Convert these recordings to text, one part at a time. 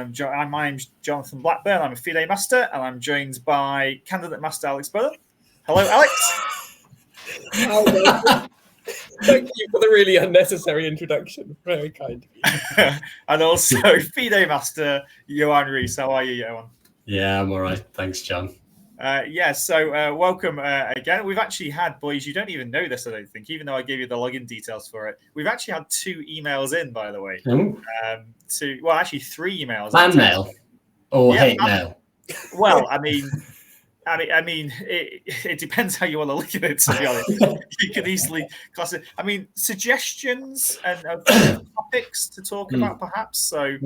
My name's Jonathan Blackburn. I'm a FIDE Master, and I'm joined by Candidate Master Alex Burr. Hello, Alex. Thank you for the really unnecessary introduction. Very kind of you. And also FIDE Master Johan Rees. How are you, Johan? Yeah, I'm all right. Thanks, John. So welcome again. We've actually had, boys, you don't even know this, I don't think, even though I gave you the login details for it. We've actually had 2 emails in, by the way. Actually 3 emails. Fan mail or hate mail? Well, I mean, it depends how you want to look at it, to be honest. You can easily class it. I mean, suggestions and topics to talk about, perhaps. So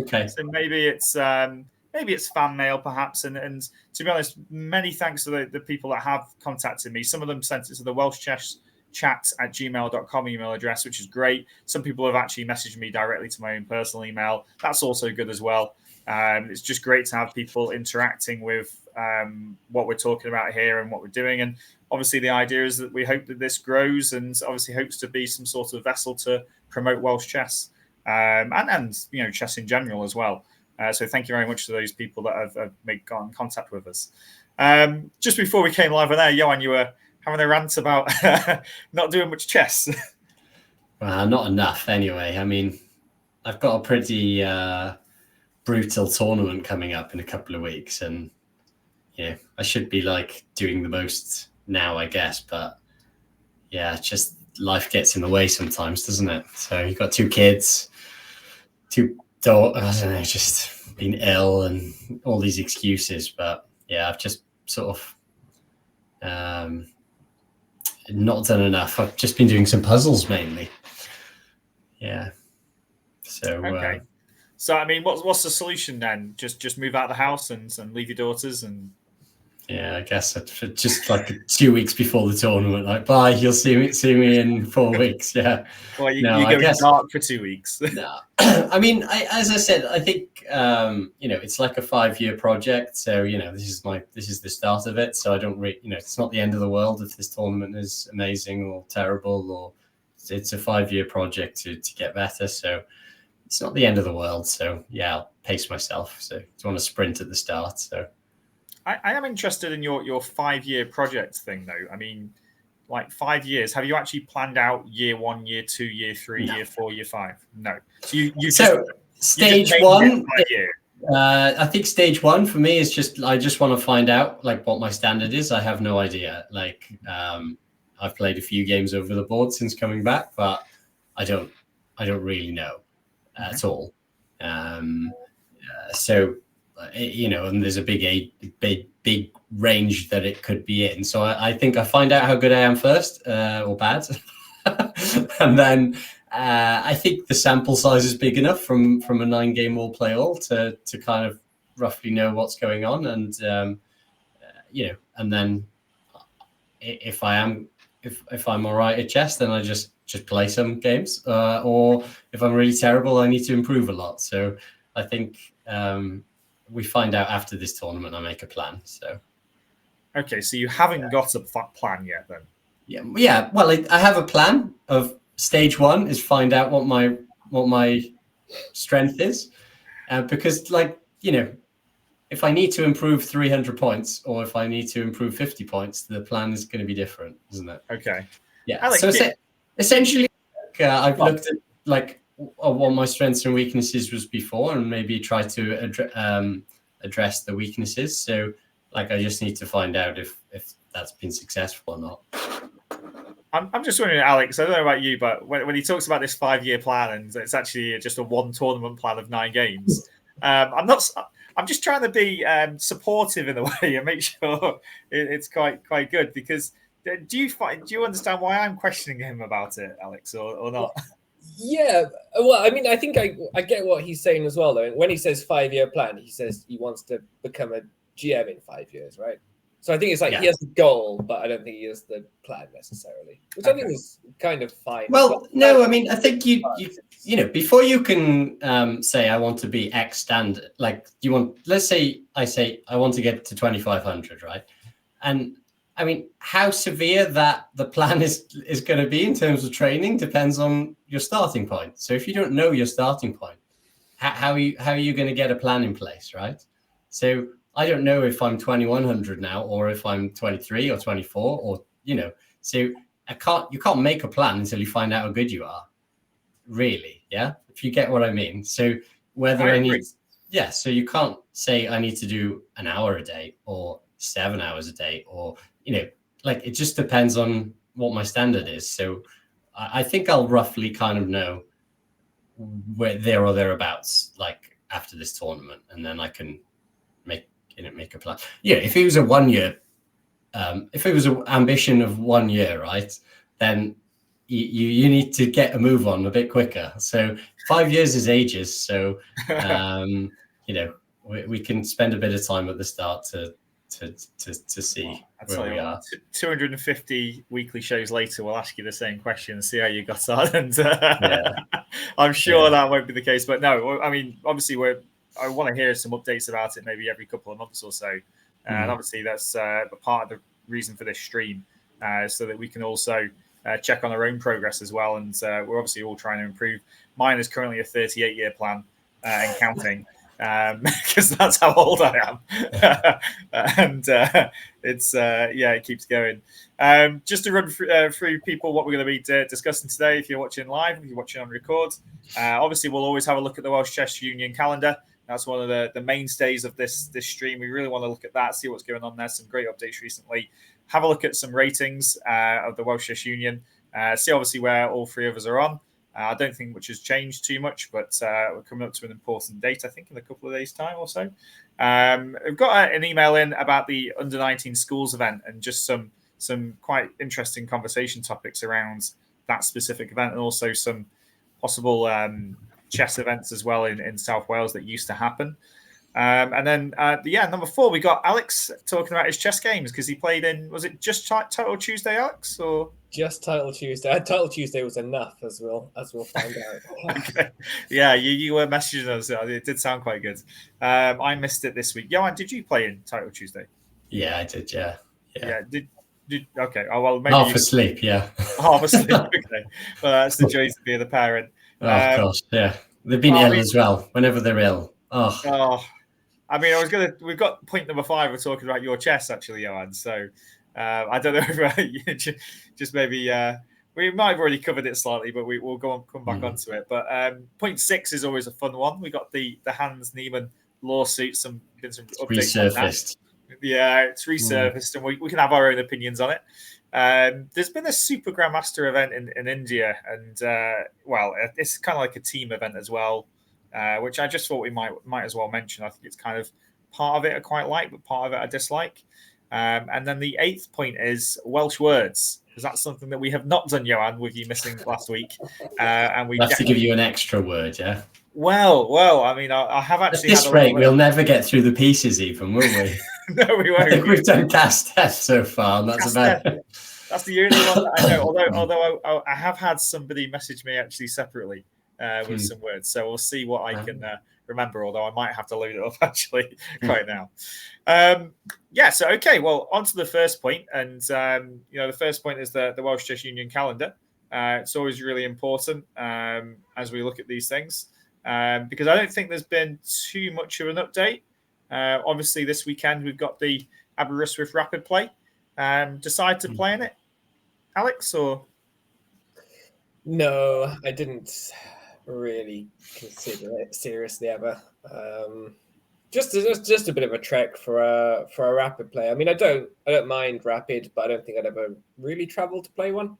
maybe it's fan mail, perhaps. And to be honest, many thanks to the people that have contacted me. Some of them sent it to the Welsh chat@gmail.com email address, which is great. Some people have actually messaged me directly to my own personal email. That's also good as well. It's just great to have people interacting with what we're talking about here and what we're doing. And obviously the idea is that we hope that this grows and obviously hopes to be some sort of vessel to promote Welsh chess and chess in general as well. So thank you very much to those people that have got in contact with us. Just before we came live on there, Johan, you were having a rant about not doing much chess. Well, not enough anyway. I mean, I've got a pretty brutal tournament coming up in a couple of weeks, and I should be doing the most now, I guess, but just life gets in the way sometimes, doesn't it? So you've got 2 kids, 2 daughters, I don't know, just been ill and all these excuses, but I've just sort of not done enough. I've just been doing some puzzles mainly. So I mean, what's the solution then? Just move out of the house and leave your daughters and. Yeah, I guess just 2 weeks before the tournament, bye. You'll see me in 4 weeks. Yeah. Well, you're going dark for 2 weeks. No, I mean, as I said, I think it's like a 5-year project. So this is the start of it. So I don't really, it's not the end of the world if this tournament is amazing or terrible, or it's a 5-year project to get better. So it's not the end of the world. So I'll pace myself. So I don't want to sprint at the start. So. I am interested in your 5-year project thing, though. I mean, 5 years. Have you actually planned out year 1, year 2, year 3, year 4, year 5? No. So stage 1. I think stage 1 for me is I just want to find out what my standard is. I have no idea. I've played a few games over the board since coming back, but I don't really know at all. And there's a big range that it could be in. So I think I find out how good I am first, or bad. And then I think the sample size is big enough from a 9-game all play all to kind of roughly know what's going on. And, and then if I'm all right at chess, then I just play some games, or if I'm really terrible, I need to improve a lot. So I think, we find out after this tournament. I make a plan. So, okay. So you haven't got a plan yet, then? Yeah. Well, I have a plan of stage 1 is find out what my strength is, because if I need to improve 300 points or if I need to improve 50 points, the plan is going to be different, isn't it? Okay. Yeah. Alex, so essentially, I've looked at what my strengths and weaknesses was before, and maybe try to address the weaknesses. So, I just need to find out if that's been successful or not. I'm just wondering, Alex. I don't know about you, but when he talks about this 5-year plan and it's actually just a 1 tournament plan of 9 games, I'm just trying to be supportive in a way and make sure it's quite good. Because do you understand why I'm questioning him about it, Alex, or not? Yeah, well, I mean, I think I get what he's saying as well, though. When he says 5-year plan, he says he wants to become a GM in 5 years, right? So I think it's he has the goal, but I don't think he has the plan necessarily, which I think is kind of fine. Well, no, I mean, I think you before you can say I want to be X standard, let's say I say I want to get to 2,500, right? And I mean, how severe that the plan is going to be in terms of training depends on your starting point. So if you don't know your starting point, how are you going to get a plan in place, right? So I don't know if I'm 2100 now, or if I'm 23 or 24, or so you can't make a plan until you find out how good you are, really. Yeah, if you get what I mean. So whether so you can't say I need to do an hour a day or 7 hours a day, or like, it just depends on what my standard is. So I think I'll roughly kind of know where there or thereabouts, like after this tournament, and then I can make a plan. Yeah, if it was a 1 year, if it was an ambition of 1 year, right, then you need to get a move on a bit quicker. So 5 years is ages. So we can spend a bit of time at the start to see where we are. 250 weekly shows later, we'll ask you the same question and see how you got on. And I'm sure that won't be the case. But no, I mean, obviously, I want to hear some updates about it maybe every couple of months or so. And obviously, that's part of the reason for this stream, so that we can also check on our own progress as well. And we're obviously all trying to improve. Mine is currently a 38-year plan and counting. Because that's how old I am. And it keeps going. Just to run through people what we're going to be discussing today. If you're watching live, if you're watching on record, obviously we'll always have a look at the Welsh Chess Union calendar. That's one of the mainstays of this stream. We really want to look at that, see what's going on there. Some great updates recently. Have a look at some ratings of the Welsh Chess Union. See obviously where all three of us are on. I don't think much has changed too much, but we're coming up to an important date, I think, in a couple of days' time or so. We've got an email in about the Under-19 schools event and just some quite interesting conversation topics around that specific event, and also some possible chess events as well in South Wales that used to happen. And then, number 4, we got Alex talking about his chess games because he played in, was it just Title Tuesday, Alex, or just Title Tuesday? Title Tuesday was enough, as we'll find out. Okay. Yeah, you were messaging us. It did sound quite good. I missed it this week. Johan, did you play in Title Tuesday? Yeah, I did. Yeah. Did okay. Oh well, maybe half asleep. Yeah. Half asleep. Okay. Well, that's the joys of being a parent. Oh gosh, yeah. They've been ill as well. Whenever they're ill. Oh. I mean, we've got point number 5. We're talking about your chess, actually, Johan. So I don't know if just maybe we might have already covered it slightly, but we'll come back onto it. But point 6 is always a fun one. We got the Hans Niemann lawsuit. Been some updates resurfaced. On that. Yeah, it's resurfaced, and we can have our own opinions on it. There's been a Super Grandmaster event in India, and it's kind of like a team event as well. Which I just thought we might as well mention. I think it's kind of part of it I quite like, but part of it I dislike. And then the 8th point is Welsh words, because that's something that we have not done, Johan, with you missing last week. And we have to give you an extra word, yeah. Well. I mean, I have actually. At this rate, we'll never get through the pieces, even, will we? No, we won't. I think we've done Casteth so far, and that's about it. That's the only one that I know. Although I have had somebody message me actually separately. With some words, so we'll see what I can remember. Although I might have to load it up actually right now. So okay. Well, on to the first point, and the first point is the Welsh Chess Union calendar. It's always really important as we look at these things because I don't think there's been too much of an update. Obviously, this weekend we've got the Aberystwyth Rapid Play. Decide to play in it, Alex, or no? I didn't really consider it seriously ever. Just a bit of a trek for a rapid play. I mean, I don't mind rapid, but I don't think I'd ever really travel to play one.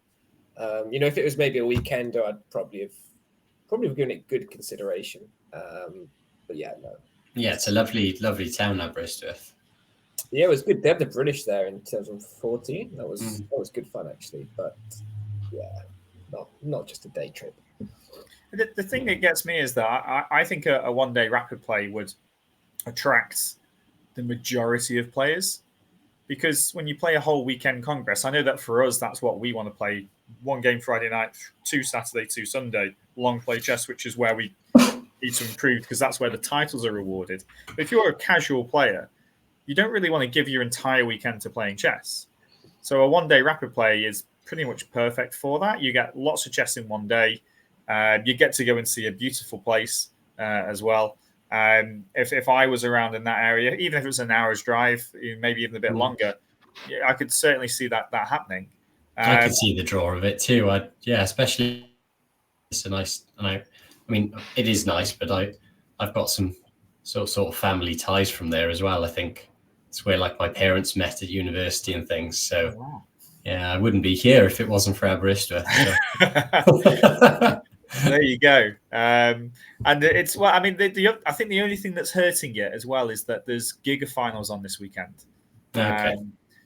If it was maybe a weekend, I'd probably have given it good consideration. But yeah, no. Yeah, it's a lovely town, Aberystwyth. Yeah, it was good. They had the British there in 2014. That was good fun actually. But yeah, not just a day trip. The thing that gets me is that I think a one-day rapid play would attract the majority of players, because when you play a whole weekend congress, I know that for us, that's what we want to play. 1 game Friday night, 2 Saturday, 2 Sunday, long play chess, which is where we need to improve because that's where the titles are rewarded. But if you're a casual player, you don't really want to give your entire weekend to playing chess. So a one-day rapid play is pretty much perfect for that. You get lots of chess in 1 day. You get to go and see a beautiful place as well. If I was around in that area, even if it was an hour's drive, maybe even a bit longer, I could certainly see that happening. I could see the draw of it too. Especially it's a nice, and I mean, it is nice, but I've got some sort of family ties from there as well. I think it's where like my parents met at university and things. So yeah, I wouldn't be here if it wasn't for Aberystwyth. So. There you go. And it's I mean, I think the only thing that's hurting it as well is that there's Giga finals on this weekend. Okay.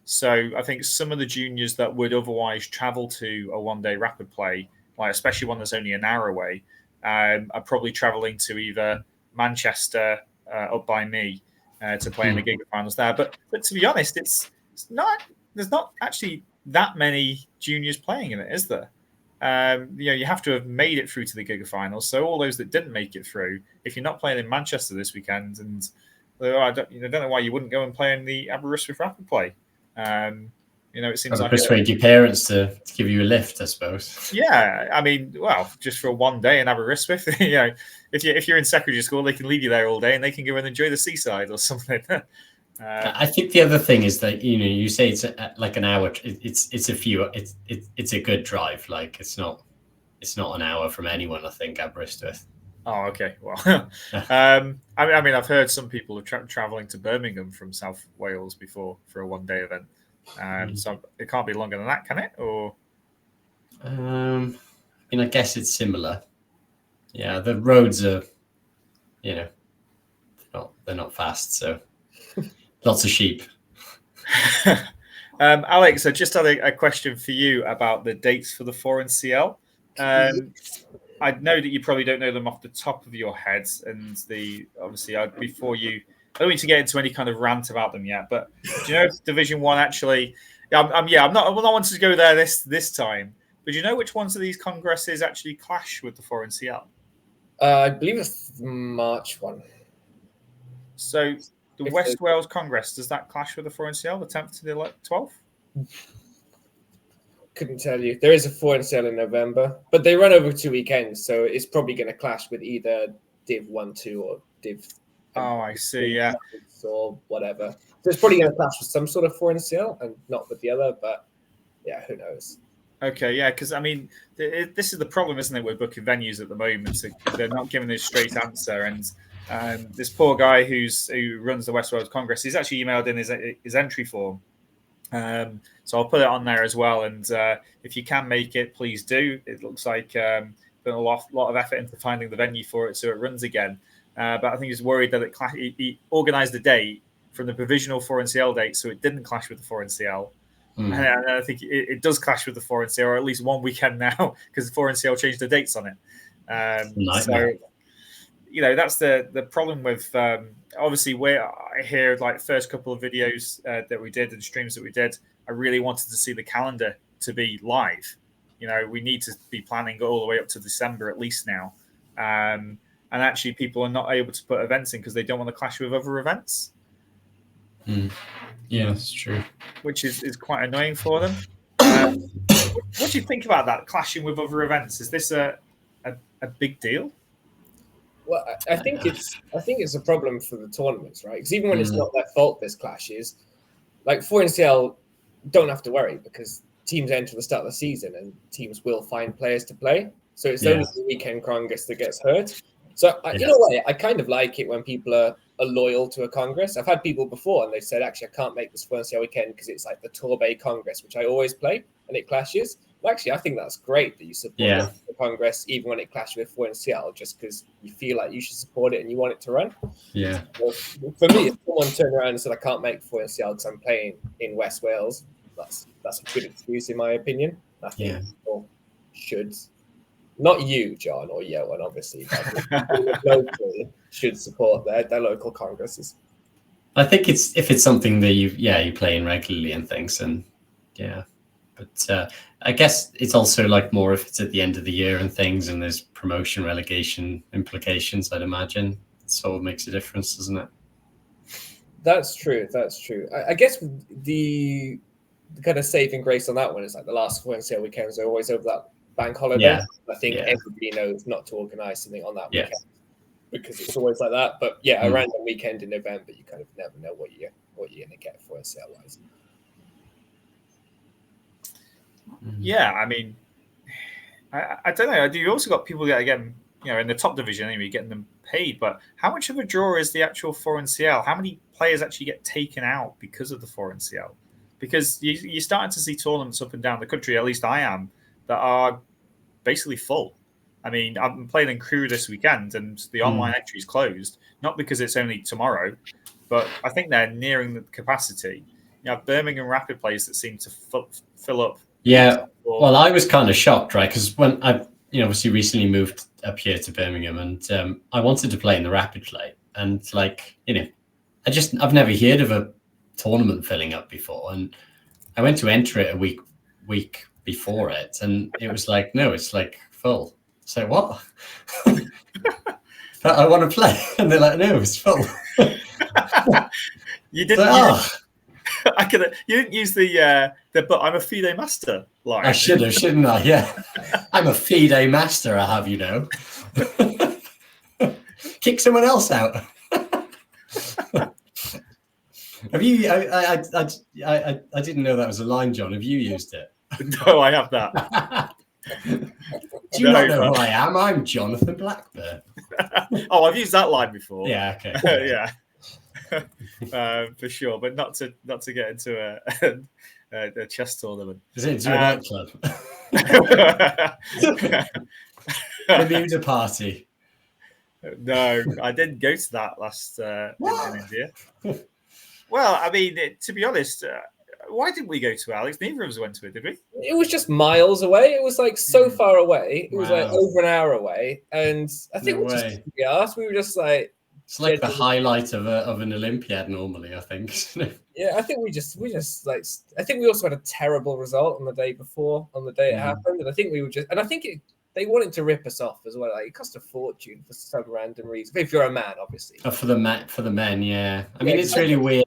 So I think some of the juniors that would otherwise travel to a one-day rapid play, like especially one that's only an hour away, are probably traveling to either Manchester up by me to play in the Giga finals there. But to be honest, it's not. There's not actually that many juniors playing in it, is there? You have to have made it through to the Giga finals. So all those that didn't make it through, if you're not playing in Manchester this weekend, and I don't know why you wouldn't go and play in the Aberystwyth rapid play. It seems like persuade your parents to give you a lift, I suppose. Yeah, I mean, well, just for one day in Aberystwyth, if you're in secondary school, they can leave you there all day and they can go and enjoy the seaside or something. I think the other thing is that you say it's like an hour. It's a good drive. Like it's not an hour from anyone. I think Aberystwyth. Oh, okay. Well, I mean, I've heard some people are traveling to Birmingham from South Wales before for a one-day event. So it can't be longer than that, can it? Or I guess it's similar. Yeah, the roads are, they're not fast, so lots of sheep. Alex, I just had a question for you about the dates for the 4NCL. I know that you probably don't know them off the top of your head, and obviously before you. I don't need to get into any kind of rant about them yet, but do you know if Division 1 actually? I'm not wanting to go there this time. But do you know which ones of these congresses actually clash with the 4NCL? I believe it's the March one. So the West Wales Congress, does that clash with the 4NCL, the 10th to the 12th? Couldn't tell you. There is a 4NCL in November, but they run over 2 weekends, so it's probably going to clash with either Div 1-2 or Div. Oh, I see. Yeah, or whatever. So it's probably going to clash with some sort of 4NCL and not with the other. But yeah, who knows? Okay, yeah, because I mean, this is the problem, isn't it? With booking venues at the moment, so they're not giving a straight answer. And this poor guy who runs the West Wales Congress, he's actually emailed in his entry form. So I'll put it on there as well. And if you can make it, please do. It looks like put a lot of effort into finding the venue for it so it runs again. But I think he's worried that he organised the date from the provisional 4NCL date, so it didn't clash with the 4NCL. And I think it does clash with the 4NCL, or at least one weekend now, because the 4NCL changed the dates on it. So, that's the problem with. Obviously, where I hear like first couple of videos that we did and streams that we did, I really wanted to see the calendar to be live. We need to be planning all the way up to December at least now. And actually, people are not able to put events in because they don't want to clash with other events. Yeah, that's true. Which is quite annoying for them. What do you think about that, clashing with other events? Is this a big deal? Well, I think it's a problem for the tournaments, right? Because even when it's not their fault, this clashes. Like 4NCL don't have to worry because teams enter the start of the season and teams will find players to play. So it's only the weekend Congress that gets hurt. So you know what? I kind of like it when people are loyal to a Congress. I've had people before and they said, actually, I can't make this 4NCL weekend because it's like the Torbay Congress, which I always play, and it clashes. Well, actually, I think that's great that you support the Congress even when it clashes with 4NCL, just because you feel like you should support it and you want it to run. Yeah. Well, for me, if someone turned around and said, I can't make 4NCL because I'm playing in West Wales, that's a good excuse in my opinion. I think people should. Not you, John, or Johan, obviously, but locally should support their local congresses. I think if it's something that you play in regularly and things, and but I guess it's also like more if it's at the end of the year and things, and there's promotion relegation implications. I'd imagine it sort of makes a difference, doesn't it? That's true. I guess the kind of saving grace on that one is like the last 4NCL weekends are always over that bank holiday. I think everybody knows not to organise something on that weekend. because it's always like that. But yeah, a random weekend in November, you kind of never know what you're going to get for SL wise. Yeah, I mean, I don't know. You also got people that again, in the top division anyway, getting them paid. But how much of a draw is the actual foreign CL? How many players actually get taken out because of the foreign CL? Because you're starting to see tournaments up and down the country. At least I am, that are basically full. I mean, I'm playing in Crewe this weekend, and the online entry is closed. Not because it's only tomorrow, but I think they're nearing the capacity. You have Birmingham Rapid players that seem to fill up. Yeah. Well, I was kind of shocked, right? Because when I, obviously recently moved up here to Birmingham, and I wanted to play in the Rapid play, and I've never heard of a tournament filling up before, and I went to enter it a week before it, and it was like, no, it's like full. So what? I want to play, and they're like, no, it's full. You didn't. You didn't use the but I'm a FIDE master line. I should have, shouldn't I? Yeah, I'm a FIDE master. I have, kick someone else out. Have you? I didn't know that was a line, John. Have you used it? No, I have not. Do you not know who I am? I'm Jonathan Blackburn. Oh, I've used that line before. Yeah. Okay. Yeah. For sure, but not to get into a chess tournament. Is it into a nightclub? Bermuda party. No, I didn't go to that last in India. Well, I mean, to be honest, why didn't we go to Alex? Neither of us went to it, did we? It was just miles away. It was like so far away. It was like over an hour away, and I think we were just like. It's like the highlight of an Olympiad normally, I think. Yeah, I think we just like. I think we also had a terrible result on the day before, on the day it happened, and I think we were just. And I think they wanted to rip us off as well. Like it cost a fortune for some random reason. If you're a man, obviously. For the men, yeah. I mean, it's really weird.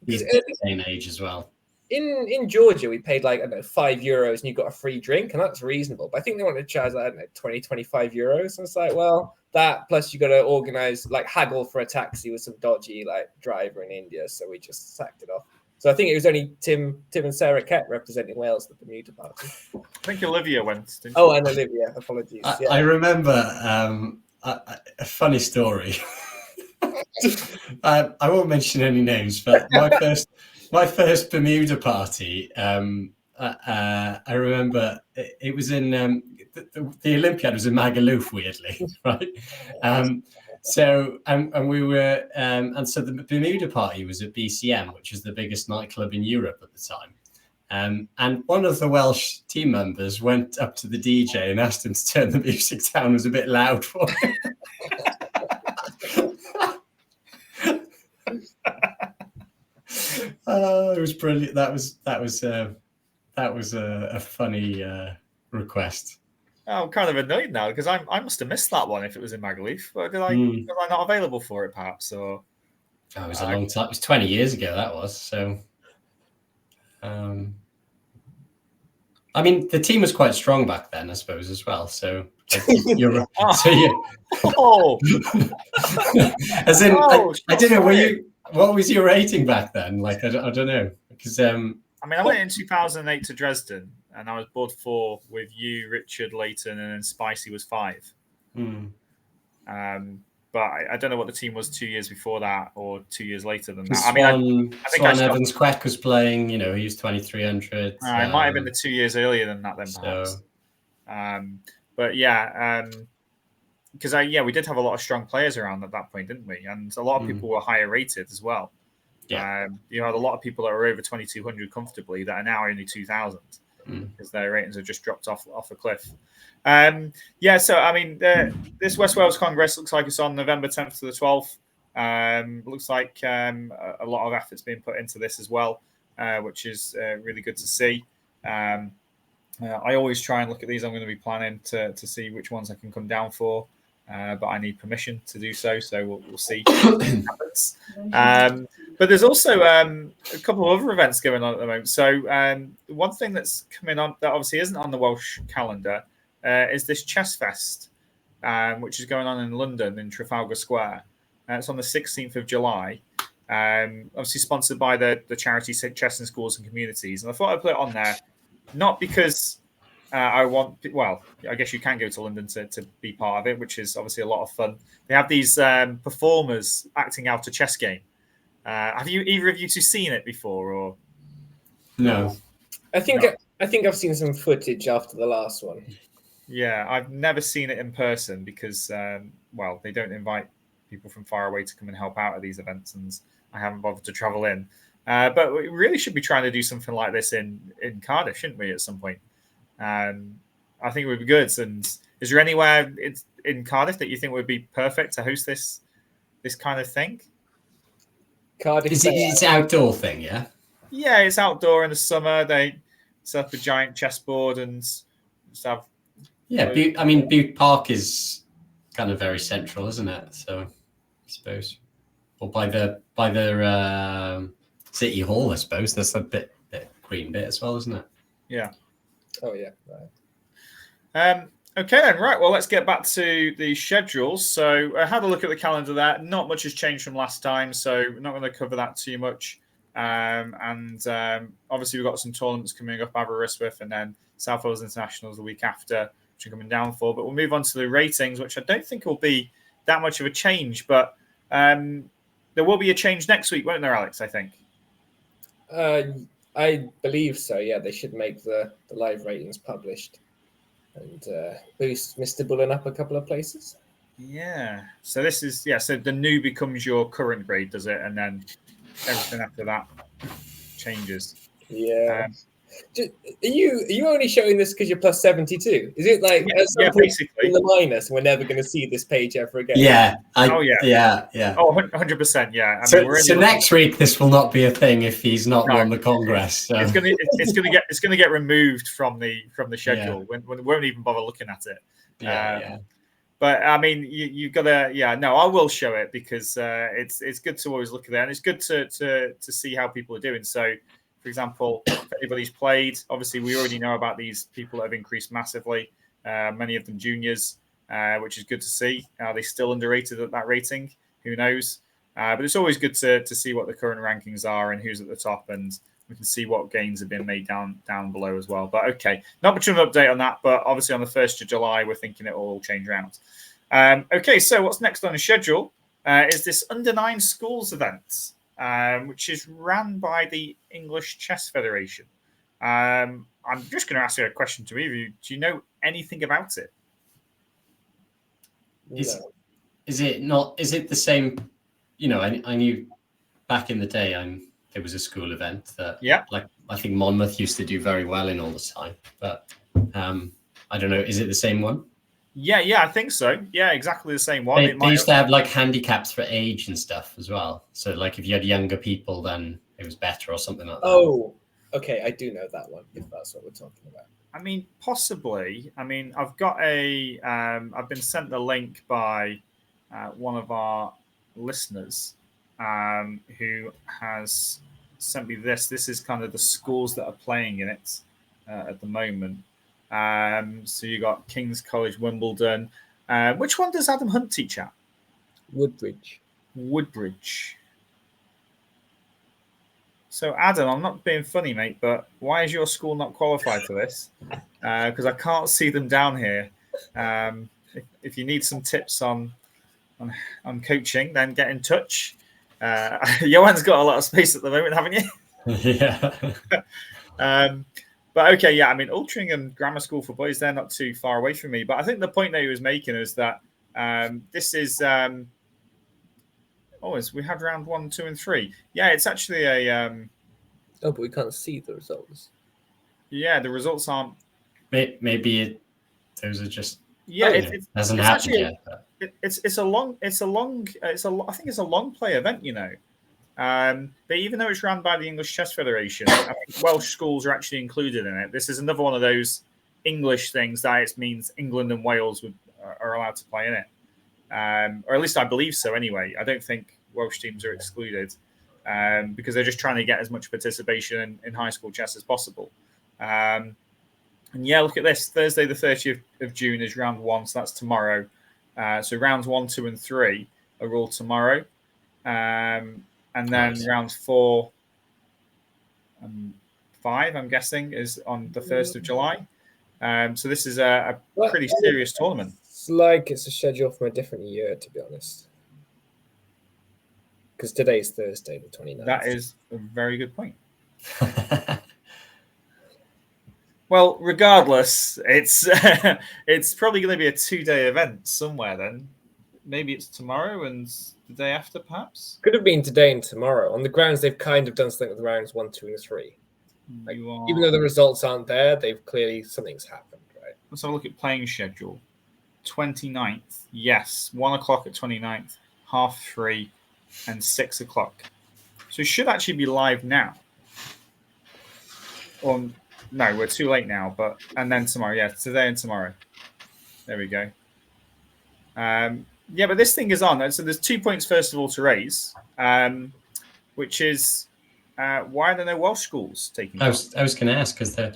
These day and age as well. In Georgia, we paid like, I don't know, €5 and you got a free drink, and that's reasonable. But I think they wanted to charge, I don't know, 20, 25 euros. So it's like, well, that plus you got to organize, like haggle for a taxi with some dodgy like driver in India. So we just sacked it off. So I think it was only Tim and Sarah Kett representing Wales at the Bermuda party. I think Olivia went. And Olivia. Apologies. I remember a funny story. I won't mention any names, but my first Bermuda party. I remember it was in the Olympiad was in Magaluf, weirdly, right? So we were so the Bermuda party was at BCM, which is the biggest nightclub in Europe at the time. And one of the Welsh team members went up to the DJ and asked him to turn the music down. It was a bit loud for him. It was brilliant. That was a funny request. I'm kind of annoyed now because I must have missed that one if it was in Magaluf. But was I not available for it perhaps? Or it was a long time. It was 20 years ago. That was so. I mean, the team was quite strong back then, I suppose, as well. So you're as in, I don't know. Were you? What was your rating back then? Like, I don't know. Because I mean, I went in 2008 to Dresden, and I was board 4 with you, Richard, Leighton, and then Spicy was 5. But I don't know what the team was 2 years before that or 2 years later than that. I think Swan Evans Queck was playing. He was 2300. It might have been the 2 years earlier than that, then perhaps. But yeah. Because we did have a lot of strong players around at that point, didn't we? And a lot of people were higher rated as well. Yeah. You had a lot of people that were over 2200 comfortably that are now only 2000 because their ratings have just dropped off a cliff. So I mean, this West Wales Congress looks like it's on November 10th to the 12th. Looks like a lot of effort's being put into this as well, which is really good to see. I always try and look at these. I'm going to be planning to see which ones I can come down for. But I need permission to do so. So we'll see what happens. But there's also a couple of other events going on at the moment. So one thing that's coming on that obviously isn't on the Welsh calendar is this Chess Fest which is going on in London in Trafalgar Square. It's on the 16th of July. Obviously sponsored by the charity Chess in Schools and Communities. And I thought I'd put it on there, not because I want, well, I guess you can go to London to be part of it, which is obviously a lot of fun. They have these performers acting out a chess game. Have you either of you two seen it before, or no? I think I've seen some footage after the last one. Yeah, I've never seen it in person because, well, they don't invite people from far away to come and help out at these events, and I haven't bothered to travel in. But we really should be trying to do something like this in Cardiff, shouldn't we, at some point? I think it would be good. And is there anywhere in Cardiff that you think would be perfect to host this kind of thing? Cardiff. It's an outdoor thing, yeah? Yeah, it's outdoor in the summer. They set up a giant chessboard and just have... Yeah, Bute Park is kind of very central, isn't it? So, I suppose. Or by the City Hall, I suppose. That's a bit green bit as well, isn't it? Yeah. Oh, yeah. Right. Okay, then. Right. Well, let's get back to the schedules. So I had a look at the calendar there. Not much has changed from last time, so we're not going to cover that too much. Obviously, we've got some tournaments coming up, Aberystwyth, and then South Wales Internationals the week after, which are coming down for. But we'll move on to the ratings, which I don't think will be that much of a change. But there will be a change next week, won't there, Alex, I think? I believe so, yeah. They should make the live ratings published and boost Mr. Bullen up a couple of places. Yeah. So this is, so the new becomes your current grade, does it? And then everything after that changes. Yeah. Are you only showing this because you're plus 72? Is it like basically in the minus and we're never going to see this page ever again? Yeah. Yeah. Oh, 100%. Yeah. I mean, so next week this will not be a thing if he's not won the Congress. So. It's gonna get removed from the schedule. We won't even bother looking at it. Yeah. But I mean, you've got to. Yeah. No, I will show it because it's good to always look at that, and it's good to see how people are doing. So. For example, if anybody's played, obviously we already know about these people that have increased massively, many of them juniors, which is good to see. Are they still underrated at that rating? Who knows? But it's always good to see what the current rankings are and who's at the top, and we can see what gains have been made down below as well. But okay, not much of an update on that, but obviously on the 1st of July, we're thinking it will all change around. Okay, so what's next on the schedule is this Under-9 Schools event. Which is ran by the English Chess Federation. I'm just going to ask you a question to either of you. Do you know anything about it? Is it not? Is it the same? You know, I knew back in the day. There was a school event that, like I think Monmouth used to do very well in all the time. But I don't know. Is it the same one? Yeah, I think so. Yeah, exactly the same one. They used to have like handicaps for age and stuff as well. So like if you had younger people, then it was better or something like that. Oh, okay. I do know that one, if that's what we're talking about. I mean, possibly. I mean, I've got I've been sent the link by one of our listeners who has sent me this. This is kind of the schools that are playing in it at the moment. So you got King's College, Wimbledon. Which one does Adam Hunt teach at? Woodbridge. So Adam, I'm not being funny, mate, but why is your school not qualified for this? Because I can't see them down here. If you need some tips on coaching, then get in touch. Johan's got a lot of space at the moment, haven't you? Yeah. But okay, yeah, I mean, Altrincham Grammar School for Boys, they're not too far away from me. But I think the point that he was making is that this is we had round 1, 2, and 3. Yeah, it's actually a. Oh, but we can't see the results. Yeah, the results aren't. Maybe those are just. Yeah, it hasn't happened yet. It's a long. I think it's a long play event, you know. But even though it's run by the English Chess Federation, I think Welsh schools are actually included in it. This is another one of those English things that it means England and Wales are allowed to play in it. Or at least I believe so anyway. I don't think Welsh teams are excluded because they're just trying to get as much participation in high school chess as possible. And yeah, look at this. Thursday the 30th of June is round 1, so that's tomorrow. So rounds 1, 2, and 3 are all tomorrow, and then rounds 4 and 5, I'm guessing, is on the 1st of July. So this is a pretty serious tournament. It's like it's a schedule from a different year, to be honest. Because today's Thursday, the 29th. That is a very good point. Well, regardless, it's it's probably going to be a 2-day event somewhere then. Maybe it's tomorrow and the day after, perhaps? Could have been today and tomorrow. On the grounds, they've kind of done something with rounds 1, 2, and 3. Like, even though the results aren't there, they've clearly, something's happened, right? Let's have a look at playing schedule. 29th, yes. 1 o'clock at 29th, 3:30, and 6 o'clock. So it should actually be live now. No, we're too late now, and then tomorrow. Yeah, today and tomorrow. There we go. Yeah, but this thing is on. So there's 2 points, first of all, to raise, which is why are there no Welsh schools taking part? I was going to ask, because there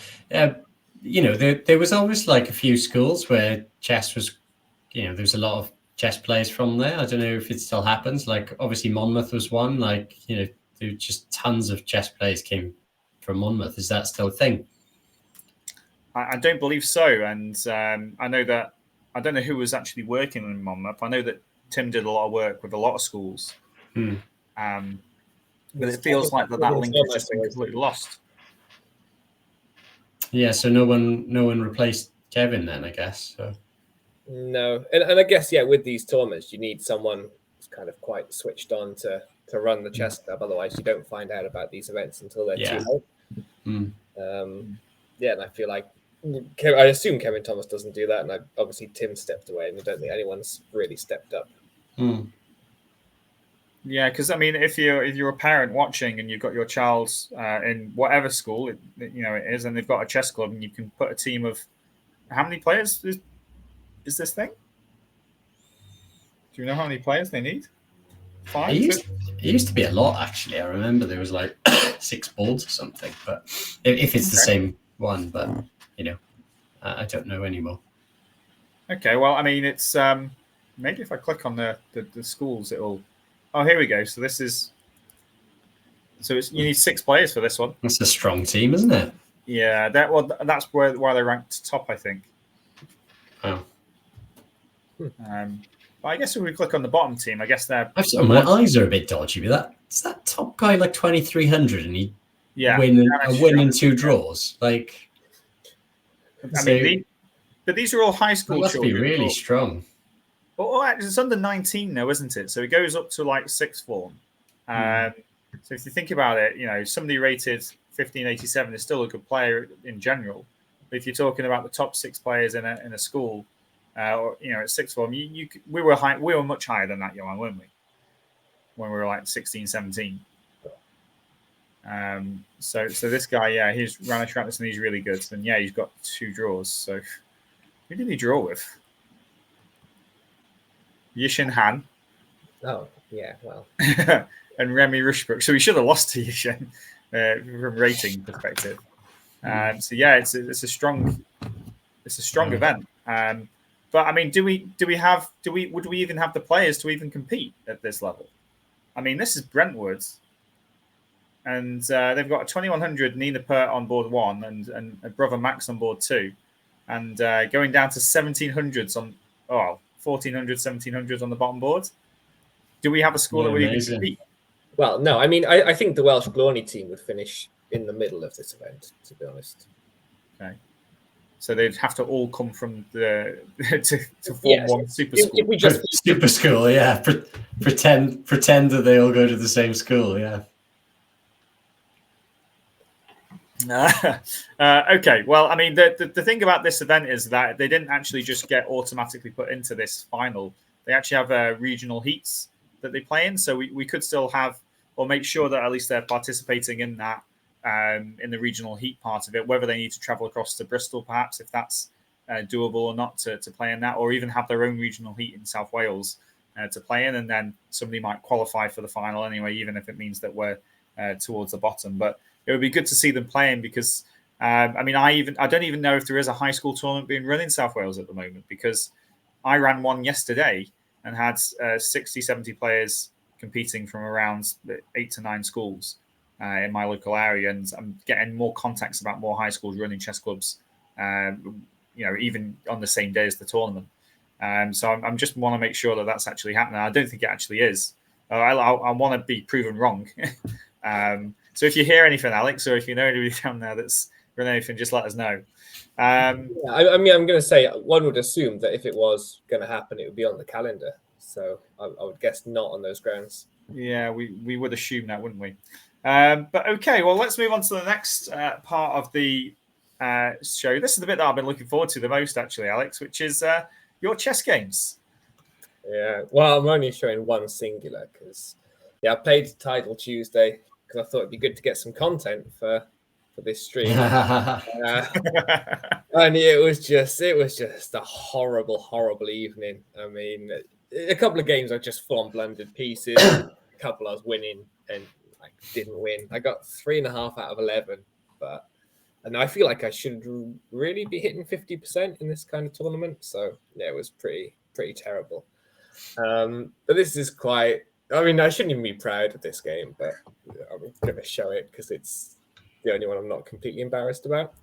was always like a few schools where chess was, there's a lot of chess players from there. I don't know if it still happens. Like, obviously Monmouth was one. Like, there were just tons of chess players came from Monmouth. Is that still a thing? I don't believe so. And I know that, I don't know who was actually working in Monmouth. I know that Tim did a lot of work with a lot of schools. But it feels like that link has just been completely lost. Yeah, so no one replaced Kevin then, I guess. So. No, and I guess, yeah, with these tournaments, you need someone who's kind of quite switched on to run the chess club. Otherwise, you don't find out about these events until they're too late. Yeah, and I feel like I assume Kevin Thomas doesn't do that, and obviously Tim stepped away, and I don't think anyone's really stepped up. Yeah, because I mean, if you're a parent watching and you've got your child in whatever school it is, and they've got a chess club, and you can put a team of how many players is this thing? Do you know how many players they need? 5? It used to be a lot, actually. I remember there was like 6 boards or something, but if it's the same one, but I don't know anymore. Okay, well, I mean, it's maybe if I click on the schools, it'll. Oh, here we go. So this is. So you need 6 players for this one. That's a strong team, isn't it? Yeah, that's why they're ranked top, I think. Oh. But I guess if we click on the bottom team, I guess they're. My eyes are a bit dodgy with that. Is that top guy like 2,300 and he win and 2 draws? Like, I mean, but these are all high school. It must be really strong. Well, actually, it's under 19 now, isn't it? So it goes up to like 6th form. So if you think about it, somebody rated 1587 is still a good player in general. But if you're talking about the top 6 players in a school, or at 6th form, we were much higher than that, Johan, weren't we? When we were like 16, 17. So this guy, he's Ramesh Ratnam, and he's really good. And he's got 2 draws. So who did he draw with? Yishin Han. Oh, yeah, well. And Remy Rushbrook. So we should have lost to Yishin from rating perspective. So it's a strong event. But I mean, would we even have the players to even compete at this level? I mean, this is Brentwood, and they've got a 2100 Nina Pert on board 1 and a brother Max on board 2, and going down to 1700s on 1400, 1700s on the bottom board. Do we have a school that would even compete? Well, no. I mean, I think the Welsh Glory team would finish in the middle of this event, to be honest. Okay. So they'd have to all come from to form one super school. If we just super school, yeah. Pretend that they all go to the same school, yeah. Okay. Well, I mean, the thing about this event is that they didn't actually just get automatically put into this final. They actually have regional heats that they play in. So we could still have, or make sure that at least they're participating in that. In the regional heat part of it, whether they need to travel across to Bristol, perhaps, if that's doable or not to play in that, or even have their own regional heat in South Wales to play in, and then somebody might qualify for the final anyway, even if it means that we're towards the bottom. But it would be good to see them playing because, I mean, I don't even know if there is a high school tournament being run in South Wales at the moment because I ran one yesterday and had 60, 70 players competing from around 8 to 9 schools in my local area, and I'm getting more contacts about more high schools running chess clubs, even on the same day as the tournament. So I'm just want to make sure that that's actually happening. I don't think it actually is. I want to be proven wrong. So if you hear anything, Alex, or if you know anybody down there that's run anything, just let us know. I'm going to say one would assume that if it was going to happen, it would be on the calendar. So I would guess not on those grounds. Yeah, we would assume that, wouldn't we? But okay, well, let's move on to the next part of the show. This is the bit that I've been looking forward to the most, actually, Alex, which is your chess games. Yeah, well, I'm only showing one singular because I played Title Tuesday because I thought it'd be good to get some content for this stream. And it was just a horrible evening. I mean, a couple of games I just full on blundered pieces. A couple I was winning and I didn't win. I got 3.5 out of 11, and I feel like I should really be hitting 50% in this kind of tournament. So yeah, it was pretty terrible. But this is quite. I mean, I shouldn't even be proud of this game, but I'm going to show it because it's the only one I'm not completely embarrassed about.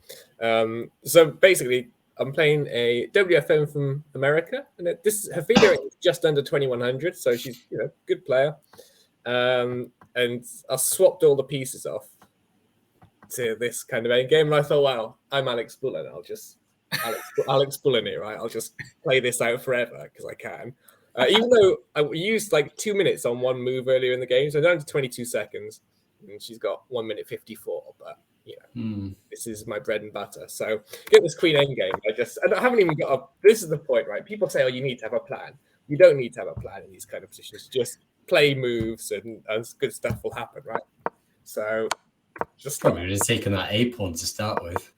So basically, I'm playing a WFM from America, and her FIDE rating is just under 2100, so she's a good player. And I swapped all the pieces off to this kind of end game, and I thought, wow, I'm Alex Bullen. I'll just Alex Bullen it, right? I'll just play this out forever because I can. Even though I used like 2 minutes on one move earlier in the game, so down to 22 seconds, and she's got 1 minute 54. But this is my bread and butter. So get this queen endgame. I haven't even got up. This is the point, right? People say, "Oh, you need to have a plan." You don't need to have a plan in these kind of positions. Just play moves, and good stuff will happen, right? So just probably would have taken that A pawn to start with.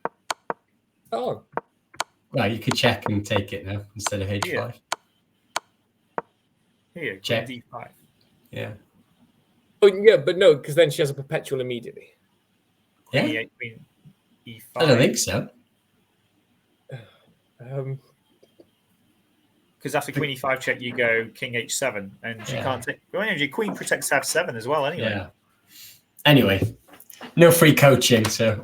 Oh, well, you could check and take it now instead of H5. Here, check D5. Yeah. Oh yeah, but no, because then she has a perpetual immediately. Queen Yeah. E8, Queen E5. I don't think so. Because after Queen E5 check, you go King H7, and you can't take. Well, your Queen protects F7 as well, anyway. Yeah. Anyway, no free coaching, so.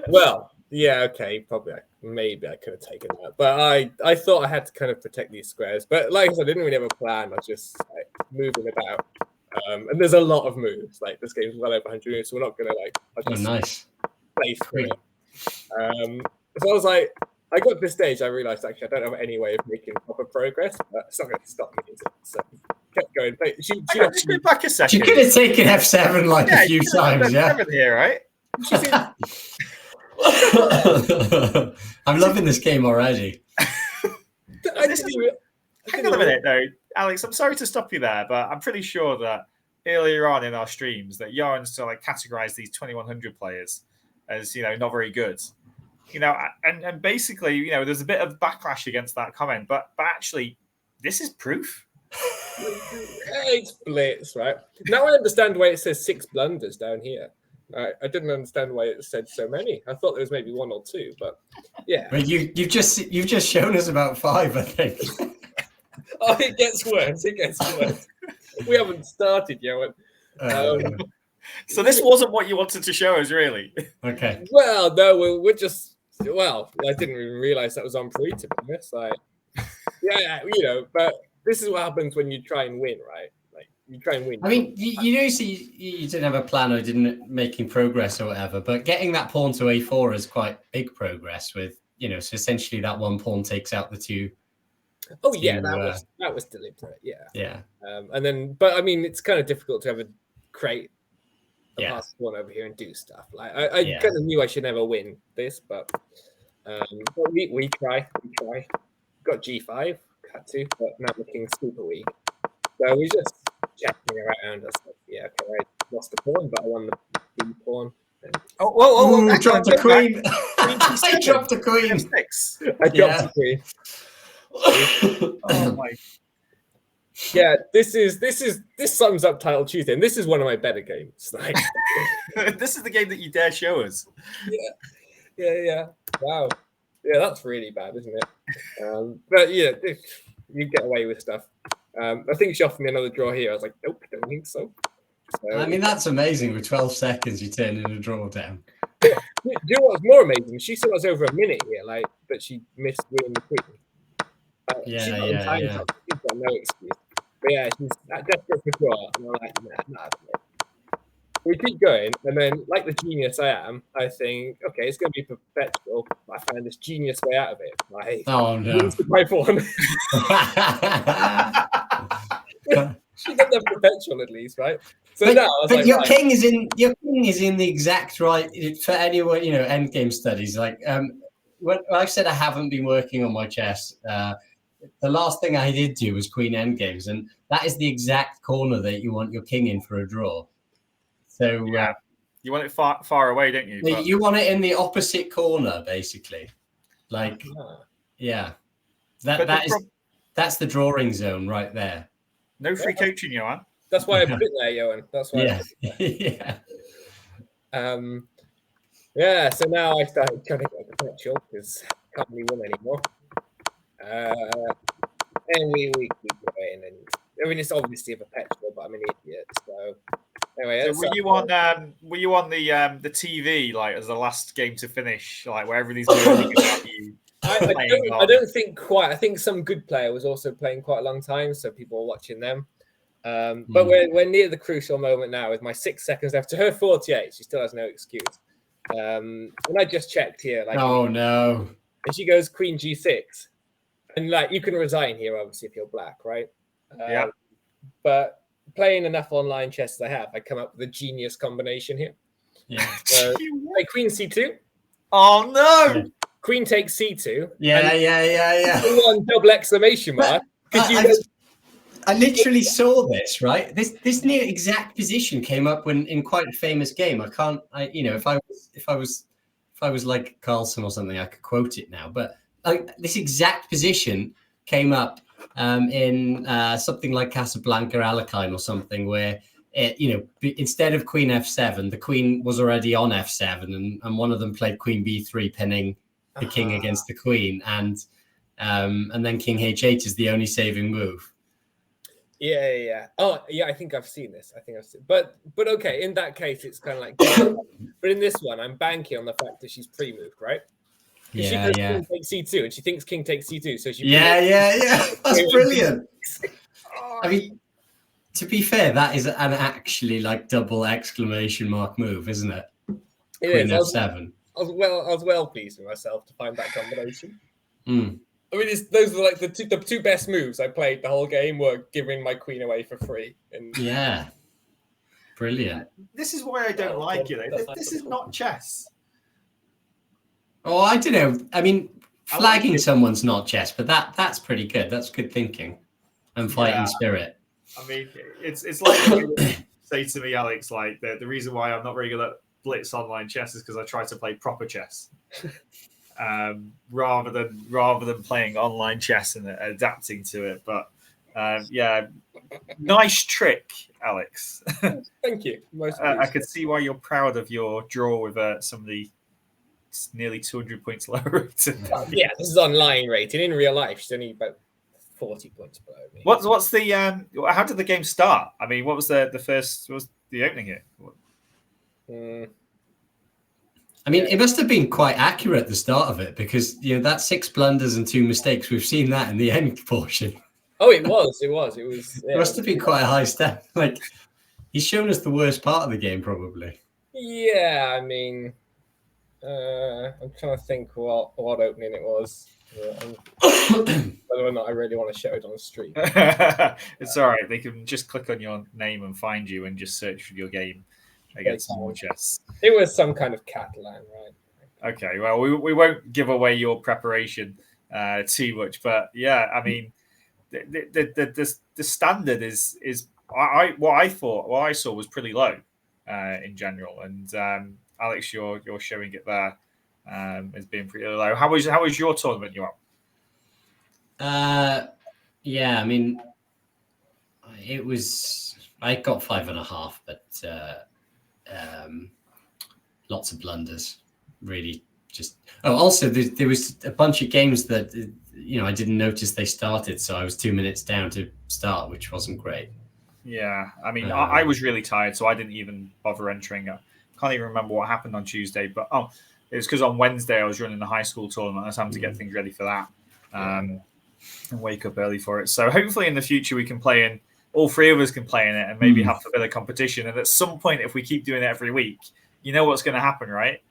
Well, yeah, okay, probably. Maybe I could have taken that, but I thought I had to kind of protect these squares. But like I said, I didn't really have a plan. I was just moving about, and there's a lot of moves. Like this game's well over 100 moves, so we're not gonna nice. Play through it. So I was like, I got to this stage, I realized actually I don't have any way of making proper progress, but it's not going to stop me, is it? So kept going. She actually back a second. You could have taken F7 a few times, yeah. F7 here, right? I'm loving this game already. Hang on a minute, though, Alex. I'm sorry to stop you there, but I'm pretty sure that earlier on in our streams that Johan's categorized these 2100 players as not very good. And basically, there's a bit of backlash against that comment, but actually, this is proof. It's blitz, right? Now I understand why it says 6 blunders down here. I didn't understand why it said so many. I thought there was maybe 1 or 2, but yeah. But you've just shown us about 5, I think. Oh, it gets worse. We haven't started yet. So this wasn't what you wanted to show us, really. Okay. Well, no, we're just. Well, I didn't even realize that was on pre, to be honest. But this is what happens when you try and win, right? Like you try and win. I mean, you didn't have a plan or didn't making progress or whatever, but getting that pawn to A4 is quite big progress. With so essentially that one pawn takes out the 2. Oh yeah, that was deliberate. Yeah. Yeah. And then, but I mean, it's kind of difficult to have a create a pass pawn over here and do stuff. Like I kind of knew I should never win this, but we try. Got G5, had to, but now looking super weak. So we just checking around. I was like, yeah, okay, I lost the pawn, but I won the B pawn. Whoa! Dropped a queen. I dropped a queen. I dropped a queen. Oh my! Yeah, this sums up Title Tuesday, and this is one of my better games. Like, this is the game that you dare show us. Yeah. Wow. Yeah, that's really bad, isn't it? But yeah, you get away with stuff. I think she offered me another draw here. I was like, nope, don't think so. I mean, that's amazing. With 12 seconds, you turn in a draw down. Do you know what's more amazing? She still has over a minute here, but she missed winning the queen. She's not in time. She's got no excuse. But yeah, she's desperate for draw. And I'm like, nah. We keep going, and then, like the genius I am, I think, okay, it's going to be perpetual. I find this genius way out of it. Oh no! My pawn. She got the perpetual at least, right? So now, your king is in the exact right for anyone, endgame studies. Like when I said I haven't been working on my chess, the last thing I did do was queen endgames, and that is the exact corner that you want your king in for a draw. So you want it far away, don't you? But you want it in the opposite corner, basically. Like, that's the drawing zone right there. No free coaching, Johan. That's why I put it there, Johan. That's why. Yeah. So now I started trying to get a potential because I can't really win anymore. And we keep going, and I mean it's obviously a perpetual, but I'm an idiot. So anyway, so were you on the TV like as the last game to finish, like where everybody's moaning about you? I don't think quite. I think some good player was also playing quite a long time, so people were watching them. But we're near the crucial moment now with my 6 seconds left to her 48. She still has no excuse. And I just checked here. Like, oh no! And she goes Queen G6, and like you can resign here, obviously, if you're black, right? Yeah. But playing enough online chess as I have, I come up with a genius combination here. Yeah. So play Queen C2. Oh no! Yeah. Queen takes C2. Yeah. One double exclamation mark. I literally saw this, right? This near exact position came up in quite a famous game. If I was like Carlson or something, I could quote it now. But like this exact position came up in something like Casablanca Alekhine or something, where instead of Queen F7, the Queen was already on F7, and one of them played Queen B3, pinning the King against the Queen, and then King H8 is the only saving move. Yeah. Oh, yeah. I think I've seen this. But okay. In that case, it's kind of like. But in this one, I'm banking on the fact that she's pre-moved, right? Yeah. She goes King takes C2, and she thinks King takes C2, so she. Yeah. That's brilliant. I mean, to be fair, that is an actually like double exclamation mark move, isn't it? Queen F7. I was well pleased with myself to find that combination. Mm. I mean, those were like the two best moves I played the whole game were giving my queen away for free. And yeah, brilliant. This is why I don't like it. This is not chess. Oh, I don't know. I mean, flagging someone's not chess, but that's pretty good. That's good thinking and fighting spirit. I mean, it's like you say to me, Alex, like the reason why I'm not very good at Blitz online chess is because I try to play proper chess. Rather than playing online chess and adapting to it. But nice trick, Alex. Thank you. I could see why you're proud of your draw with somebody nearly 200 points lower. Yeah, this is online rated. In real life, she's only about 40 points below me. What's the how did the game start? I mean, what was the first? What was the opening here? I mean, it must have been quite accurate at the start of it because that 6 blunders and 2 mistakes. We've seen that in the end portion. Oh, it was. It must have been quite a high step. Like he's shown us the worst part of the game, probably. Yeah, I mean, I'm trying to think what opening it was. Whether or not I really want to show it on the stream. It's all right. They can just click on your name and find you and just search for your game against more chess. It was some kind of Catalan, right? Okay, well, we won't give away your preparation too much, but yeah, I mean, the standard is what I saw was pretty low in general, and Alex, you're showing it there as being pretty low. How was your tournament, you are? Yeah, I mean, it was. I got 5.5, but lots of blunders. Really just. Oh, also there was a bunch of games that I didn't notice they started, so I was 2 minutes down to start, which wasn't great. Yeah, I mean, I was really tired, so I didn't even bother entering. I can't even remember what happened on Tuesday, but it was because on Wednesday I was running the high school tournament. I was having to get things ready for that, and wake up early for it. So hopefully in the future we can play in. All three of us can play in it, and maybe have a bit of competition. And at some point, if we keep doing it every week, you know what's going to happen, right?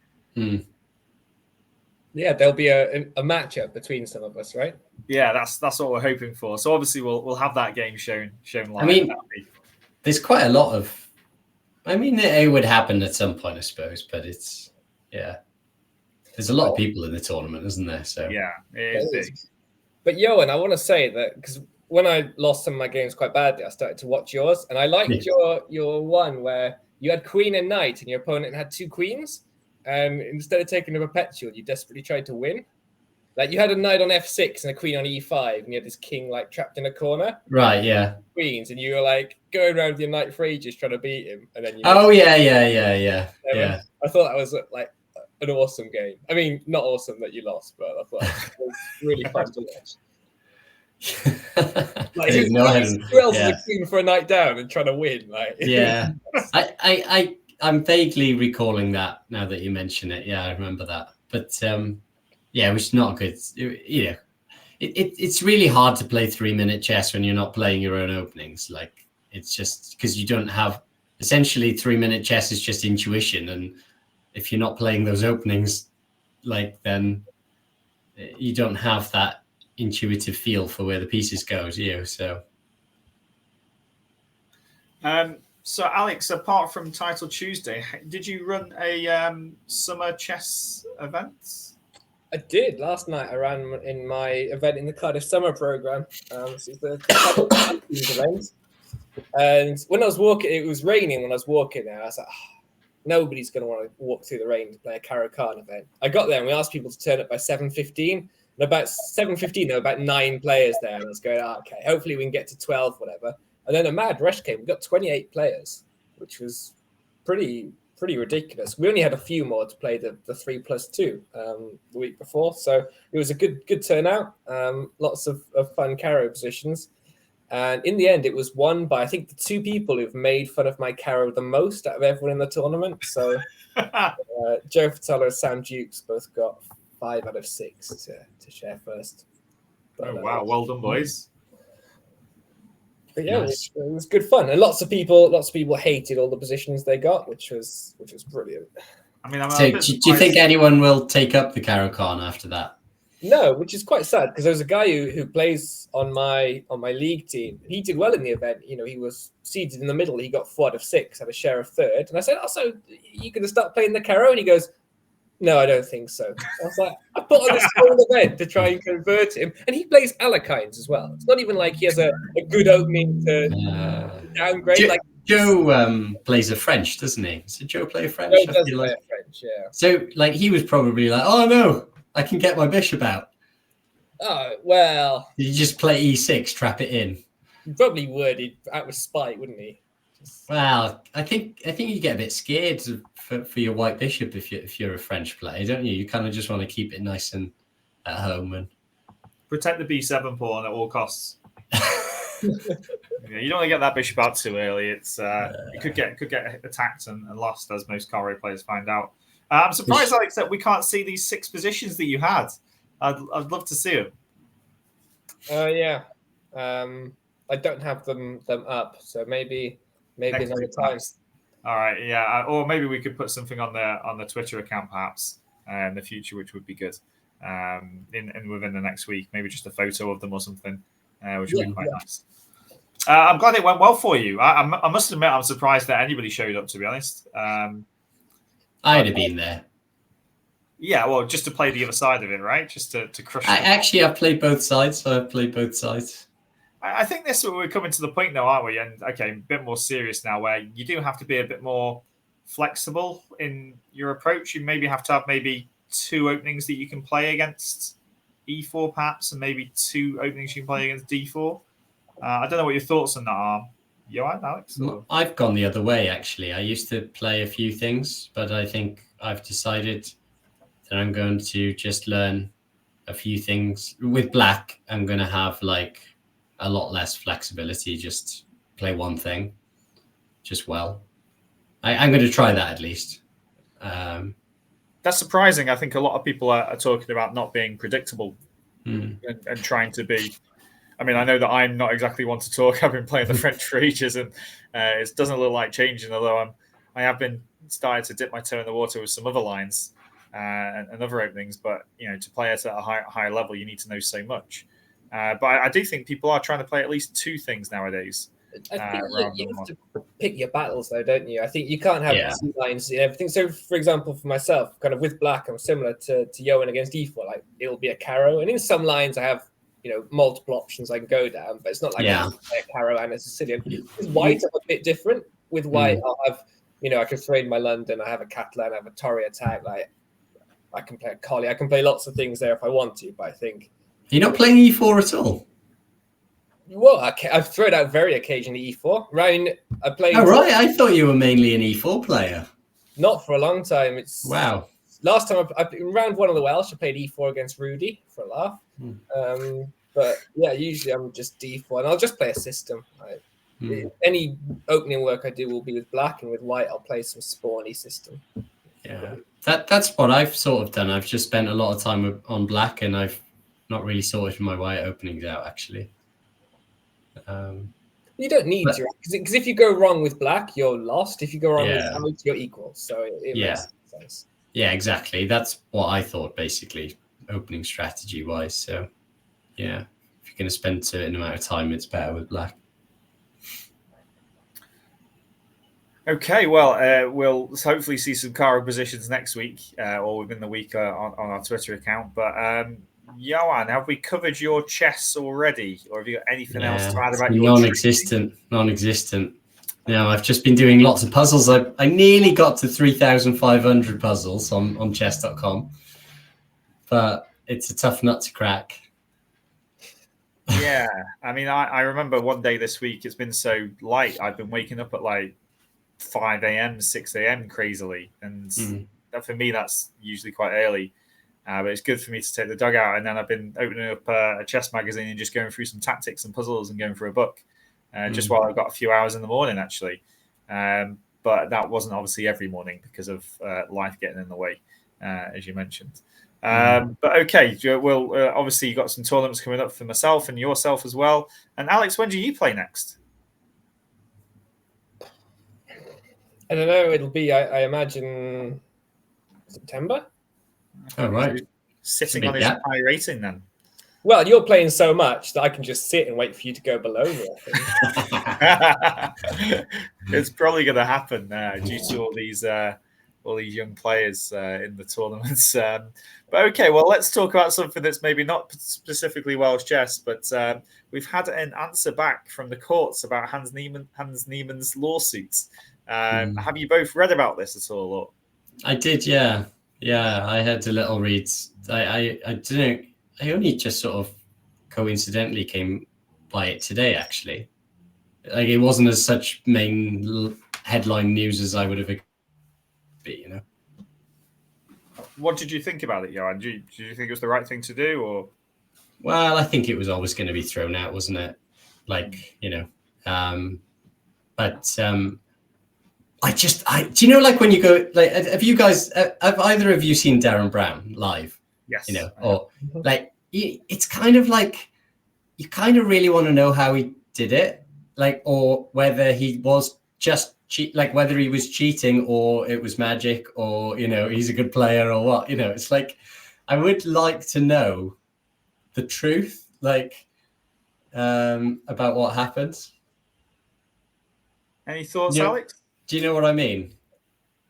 Yeah, there'll be a matchup between some of us, right? Yeah, that's what we're hoping for. So obviously we'll have that game shown live. I mean, there's quite a lot of. I mean, it would happen at some point, I suppose, but it's there's a lot of people in the tournament, isn't there? So yeah, it is big. But Johan, I want to say that because when I lost some of my games quite badly, I started to watch yours, and I liked your one where you had queen and knight, and your opponent had 2 queens. And instead of taking a perpetual, you desperately tried to win. Like you had a knight on f6 and a queen on e5, and you had this king like trapped in a corner. Right, yeah. Queens, and you were like going around with your knight for ages trying to beat him, and then you. Oh yeah. I thought that was like an awesome game. I mean, not awesome that you lost, but I thought it was really fun to watch. Like who else is a queen for a knight down and trying to win? Like I'm vaguely recalling that now that you mention it. Yeah, I remember that. But it was not good. It's really hard to play 3-minute chess when you're not playing your own openings. Like it's just because you don't have essentially 3-minute chess is just intuition, and if you're not playing those openings, like then you don't have that intuitive feel for where the pieces go. So Alex, apart from Title Tuesday, did you run a summer chess event? I did. Last night I ran in my event in the Cardiff Summer Programme. This is the event. And when I was walking, it was raining when I was walking there. I was like, nobody's going to want to walk through the rain to play a Caro Khan event. I got there and we asked people to turn up by 7:15. And about 7:15, there were about 9 players there. And I was going, okay, hopefully we can get to 12, whatever. And then a mad rush came. We got 28 players, which was pretty ridiculous. We only had a few more to play the 3+2 the week before, so it was a good turnout. Lots of fun Caro positions, and in the end, it was won by I think the 2 people who've made fun of my Caro the most out of everyone in the tournament. So Joe Fatala and Sam Dukes both got 5 out of 6 to share first. But, wow, well done, boys. But yeah, nice. it was good fun, and lots of people hated all the positions they got, which was brilliant. I mean, so do you think anyone will take up the Caro Khan after that? No, which is quite sad because there was a guy who plays on my league team. He did well in the event. He was seated in the middle. He got 4 out of 6, had a share of 3rd. And I said, so you going to start playing the Caro? And he goes, no, I don't think so. I was like, I put on this whole event to try and convert him. And he plays Alakines as well. It's not even like he has a good opening to downgrade. Joe plays a French, doesn't he? So Joe play a French? Joe does play a French, yeah. So he was probably like, oh no, I can get my bishop out. Oh, well. Did you just play e6, trap it in? He probably would. He'd out with spite, wouldn't he? Well, I think you get a bit scared for your white bishop if you're a French player, don't you? You kind of just want to keep it nice and at home and protect the b7 pawn at all costs. You don't want to get that bishop out too early. It's it could get attacked and lost, as most Caro players find out. I'm surprised, Alex, that we can't see these 6 positions that you had. I'd love to see them. Yeah. I don't have them up, so maybe another time. All right, yeah, or maybe we could put something on the Twitter account perhaps in the future, which would be good. Within the next week, maybe just a photo of them or something, which would be quite nice. I'm glad it went well for you. I must admit, I'm surprised that anybody showed up. To be honest, I'd have been there. Yeah, well, just to play the other side of it, right? Just to crush. I've played both sides, so I've played both sides. I think we're coming to the point now, aren't we? And okay, a bit more serious now, where you do have to be a bit more flexible in your approach. You maybe have to have 2 openings that you can play against e4, perhaps, and maybe 2 openings you can play against d4. I don't know what your thoughts on that are. Johan, Alex? Or? I've gone the other way, actually. I used to play a few things, but I think I've decided then I'm going to just learn a few things. With black, I'm going to have like a lot less flexibility, just play one thing just well. I'm going to try that at least. That's surprising. I think a lot of people are talking about not being predictable and trying to be. I mean, I know that I'm not exactly one to talk. I've been playing the French for ages, and it doesn't look like changing. Although I have been started to dip my toe in the water with some other lines and other openings. But to play it at a higher level, you need to know so much. But I do think people are trying to play at least two things nowadays. I think you have to pick your battles, though, don't you? I think you can't have two lines in everything. So, for example, for myself, kind of with black, I'm similar to Johan against e4. Like, it'll be a caro, and in some lines, I have multiple options I can go down, but it's not like I play a caro and a Sicilian. With white, I'm a bit different. With white, I'll have I can trade my London. I have a Catalan. I have a Torre attack. Like, I can play a Collie. I can play lots of things there if I want to. But I think you're not playing e4 at all. Well, I've thrown out very occasionally e4. Right, I played. Oh, right. I thought you were mainly an e4 player. Not for a long time. It's wow. Last time in round one of the Welsh, I played e4 against Rudy for a laugh. But yeah, usually I'm just d4, and I'll just play a system. Any opening work I do will be with black, and with white, I'll play some spawny system. Yeah, that's what I've sort of done. I've just spent a lot of time on black, and I've not really sorted my white openings out actually. You don't need to, because if you go wrong with black, you're lost. If you go wrong with white, you're equal. So it makes sense. Yeah, exactly. That's what I thought, basically, opening strategy wise. So yeah, if you're going to spend a certain amount of time, it's better with black. Okay, well, we'll hopefully see some caro positions next week or within the week on our Twitter account. But Johan, have we covered your chess already, or have you got anything else to add about your non-existent? No, I've just been doing lots of puzzles. I nearly got to 3,500 puzzles on chess.com, but it's a tough nut to crack. Yeah, I mean, I remember one day this week, it's been so light. I've been waking up at like 5 a.m., 6 a.m. crazily, and for me, that's usually quite early. But it's good for me to take the dog out, and then I've been opening up a chess magazine and just going through some tactics and puzzles and going through a book, just while I've got a few hours in the morning, actually. But that wasn't obviously every morning because of life getting in the way, as you mentioned. But okay, well, obviously you've got some tournaments coming up for myself and yourself as well. And Alex, when do you play next? I don't know. It'll be, I imagine, September. Oh, right. Sitting on his high rating then. Well, you're playing so much that I can just sit and wait for you to go below me, I think. It's probably going to happen due to all these young players in the tournaments. But okay, well, let's talk about something that's maybe not specifically Welsh chess, but we've had an answer back from the courts about Hans Niemann's lawsuit. Have you both read about this at all? Or? I did, yeah. Yeah, I had a little read. I didn't. I only just sort of coincidentally came by it today, actually. Like, it wasn't as such main headline news as I would have expected, What did you think about it, Johan? Did you think it was the right thing to do, or? Well, I think it was always going to be thrown out, wasn't it? Like, but do you know, like when you go, like, have either of you seen Darren Brown live? Yes. Or like, it's kind of like, you kind of really want to know how he did it, like, or whether he was just whether he was cheating or it was magic, or, he's a good player or what, it's like, I would like to know the truth, like, about what happens. Any thoughts, Alex? Do you know what I mean?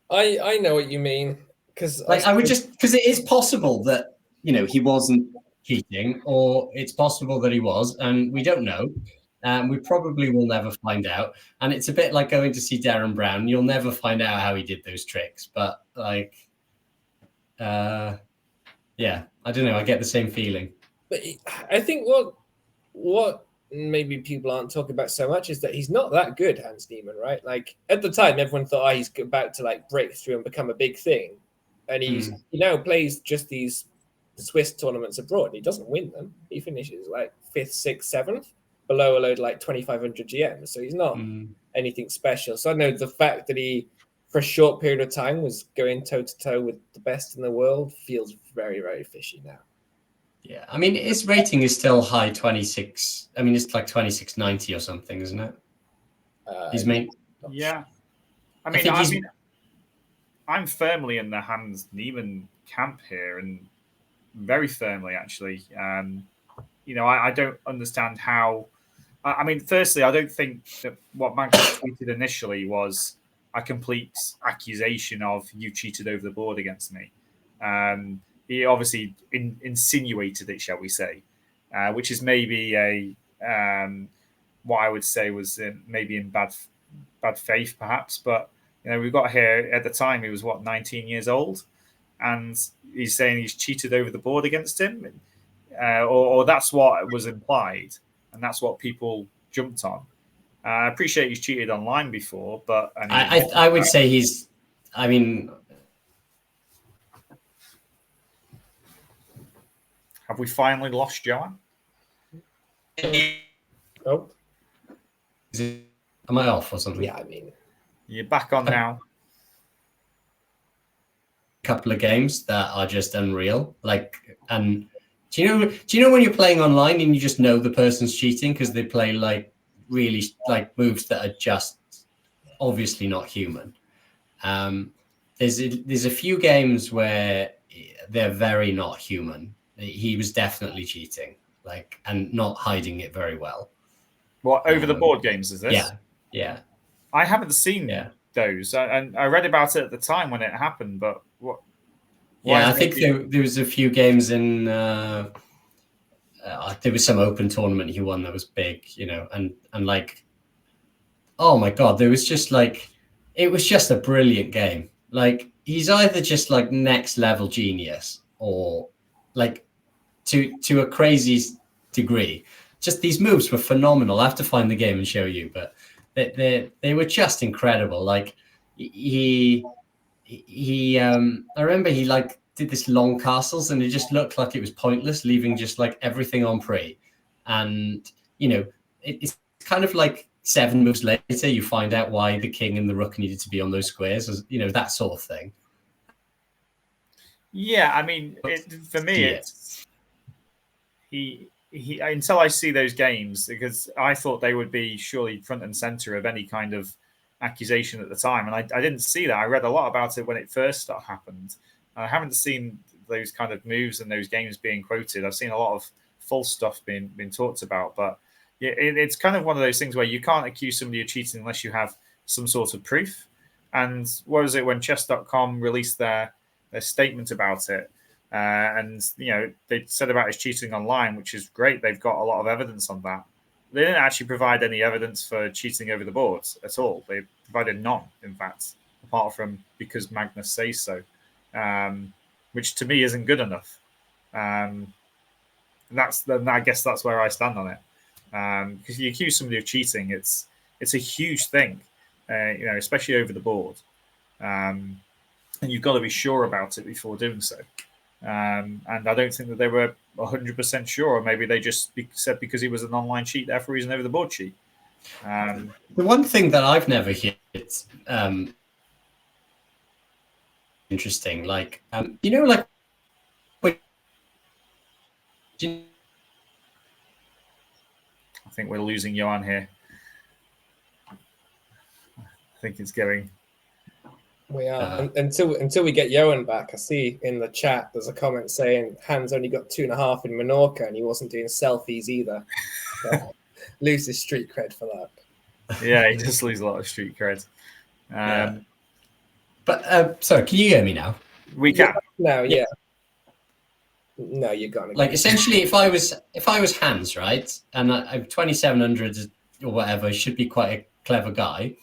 I know what you mean, because because it is possible that he wasn't cheating, or it's possible that he was, and we don't know. We probably will never find out. And it's a bit like going to see Darren Brown. You'll never find out how he did those tricks. But like, yeah, I don't know. I get the same feeling. But I think what maybe people aren't talking about so much is that he's not that good, Hans Niemann, right? Like, at the time, everyone thought, he's about to like break through and become a big thing. and he now plays just these Swiss tournaments abroad. He doesn't win them. He finishes like 5th, 6th, 7th, below a load like 2,500 GMs. So he's not anything special. So I know the fact that he, for a short period of time, was going toe to toe with the best in the world feels very, very fishy now. Yeah, I mean, his rating is still high 26. I mean, it's like 2690 or something, isn't it? His main. Yeah, I mean, I'm firmly in the Hans Niemann camp here, and very firmly, actually. I don't understand how. I mean, firstly, I don't think that what Magnus tweeted initially was a complete accusation of you cheated over the board against me. He obviously insinuated it, shall we say, which is maybe what I would say was maybe in bad faith, perhaps. But we've got here at the time he was 19 years old, and he's saying he's cheated over the board against him, or that's what was implied, and that's what people jumped on. I appreciate he's cheated online before, but I would say he's. I mean, have we finally lost Joanne? Oh, am I off or something? Yeah, I mean, you're back on now. Couple of games that are just unreal. And do you know when you're playing online and you just know the person's cheating because they play like really like moves that are just obviously not human. There's a few games where they're very not human. He was definitely cheating, and not hiding it very well. What, over the board games is this? Yeah. I haven't seen those, and I read about it at the time when it happened. But what? Yeah, I think there was a few games in. There was some open tournament he won that was big, and like, oh my god, there was just it was just a brilliant game. Like, he's either just like next level genius or like to a crazy degree. Just these moves were phenomenal. I have to find the game and show you, but they were just incredible. Like I remember he did this long castles and it just looked like it was pointless, leaving just like everything on pre. And it's kind of like 7 moves later you find out why the king and the rook needed to be on those squares, that sort of thing. Yeah, I mean, for me, it's he until I see those games, because I thought they would be surely front and center of any kind of accusation at the time, and I didn't see that. I read a lot about it when it first happened. I haven't seen those kind of moves and those games being quoted. I've seen a lot of false stuff being talked about, but yeah, it's kind of one of those things where you can't accuse somebody of cheating unless you have some sort of proof. And what was it when chess.com released their statement about it? And they said about his cheating online, which is great. They've got a lot of evidence on that. They didn't actually provide any evidence for cheating over the boards at all. They provided none, in fact, apart from because Magnus says so, which to me isn't good enough. I guess that's where I stand on it. Because you accuse somebody of cheating, it's a huge thing, especially over the board, and you've got to be sure about it before doing so. And I don't think that they were 100% sure, or maybe they just said because he was an online cheat, therefore he's an over the board cheat. The one thing that I've never heard interesting, I think we're losing Johan here. I think it's going. We are until we get Johan back. I see in the chat there's a comment saying Hans only got 2.5 in Menorca and he wasn't doing selfies either. So loses street cred for that. Yeah, he does lose a lot of street cred. But sorry, can you hear me now? We can. No, yeah. No, you're gone. Essentially, if I was Hans, right, and I'm 2,700 or whatever, should be quite a clever guy.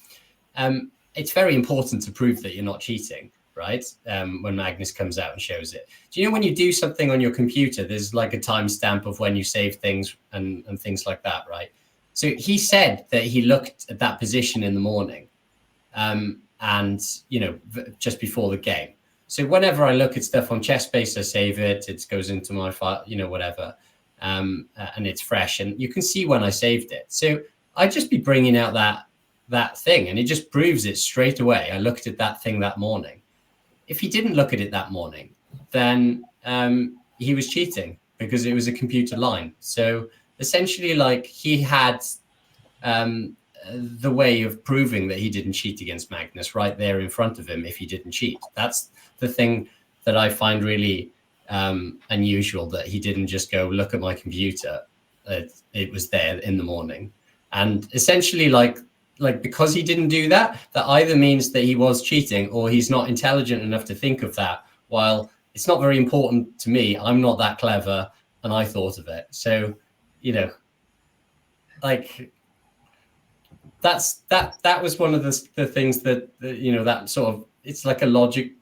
It's very important to prove that you're not cheating, right? When Magnus comes out and shows it. Do you know when you do something on your computer, there's like a timestamp of when you save things and things like that, right? So he said that he looked at that position in the morning, and just before the game. So whenever I look at stuff on ChessBase, I save it. It goes into my file, whatever, and it's fresh, and you can see when I saved it. So I'd just be bringing out that thing, and it just proves it straight away. I looked at that thing that morning. If he didn't look at it that morning, then he was cheating because it was a computer line. So essentially, like, he had the way of proving that he didn't cheat against Magnus right there in front of him if he didn't cheat. That's the thing that I find really unusual, that he didn't just go, look at my computer. It was there in the morning. And essentially, like because he didn't do that, that either means that he was cheating or he's not intelligent enough to think of that. While it's not very important to me, I'm not that clever, and I thought of it. So, like, that was one of the things that that sort of, it's like a logic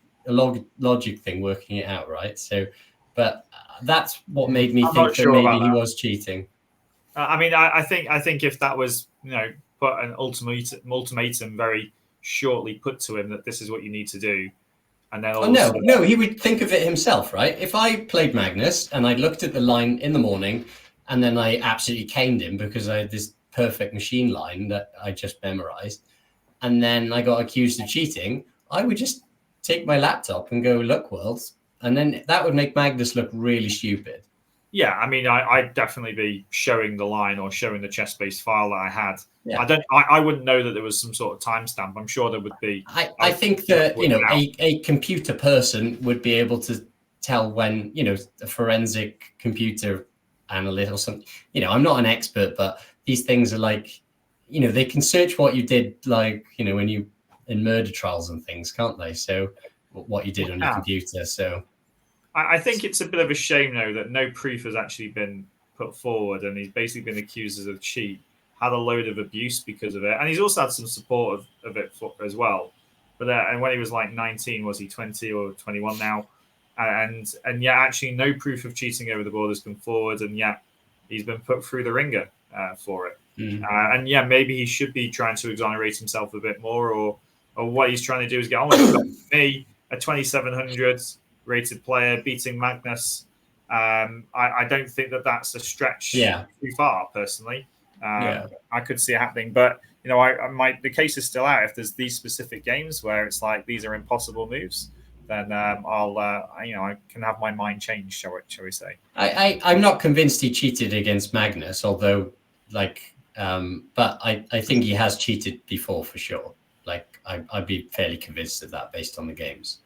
thing, working it out, right? So, but that's what made me think that maybe he was cheating. I mean, I think if that was put an ultimatum very shortly put to him that this is what you need to do, and then no, he would think of it himself, right? If I played Magnus and I looked at the line in the morning, and then I absolutely caned him because I had this perfect machine line that I just memorized, and then I got accused of cheating, I would just take my laptop and go, look, worlds, and then that would make Magnus look really stupid. Yeah, I mean, I'd definitely be showing the line or showing the ChessBase file that I had. Yeah. I wouldn't know that there was some sort of timestamp. I'm sure there would be. I think that a computer person would be able to tell when a forensic computer analyst or something. I'm not an expert, but these things are like, they can search what you did, like when you in murder trials and things, can't they? So what you did on your computer. So I think it's a bit of a shame, though, that no proof has actually been put forward, and he's basically been accused of cheat, had a load of abuse because of it, and he's also had some support of it as well. But and when he was like 19, was he 20 or 21 now? And yet actually no proof of cheating over the board has come forward, and yet he's been put through the ringer for it. And yeah, maybe he should be trying to exonerate himself a bit more, or what he's trying to do is get on with it. Me, a 2700 rated player beating Magnus, I don't think that that's a stretch too far, personally. I could see it happening, but the case is still out. If there's these specific games where it's like these are impossible moves, then I can have my mind changed, shall we say? I'm not convinced he cheated against Magnus, although but I think he has cheated before for sure. Like I'd be fairly convinced of that based on the games.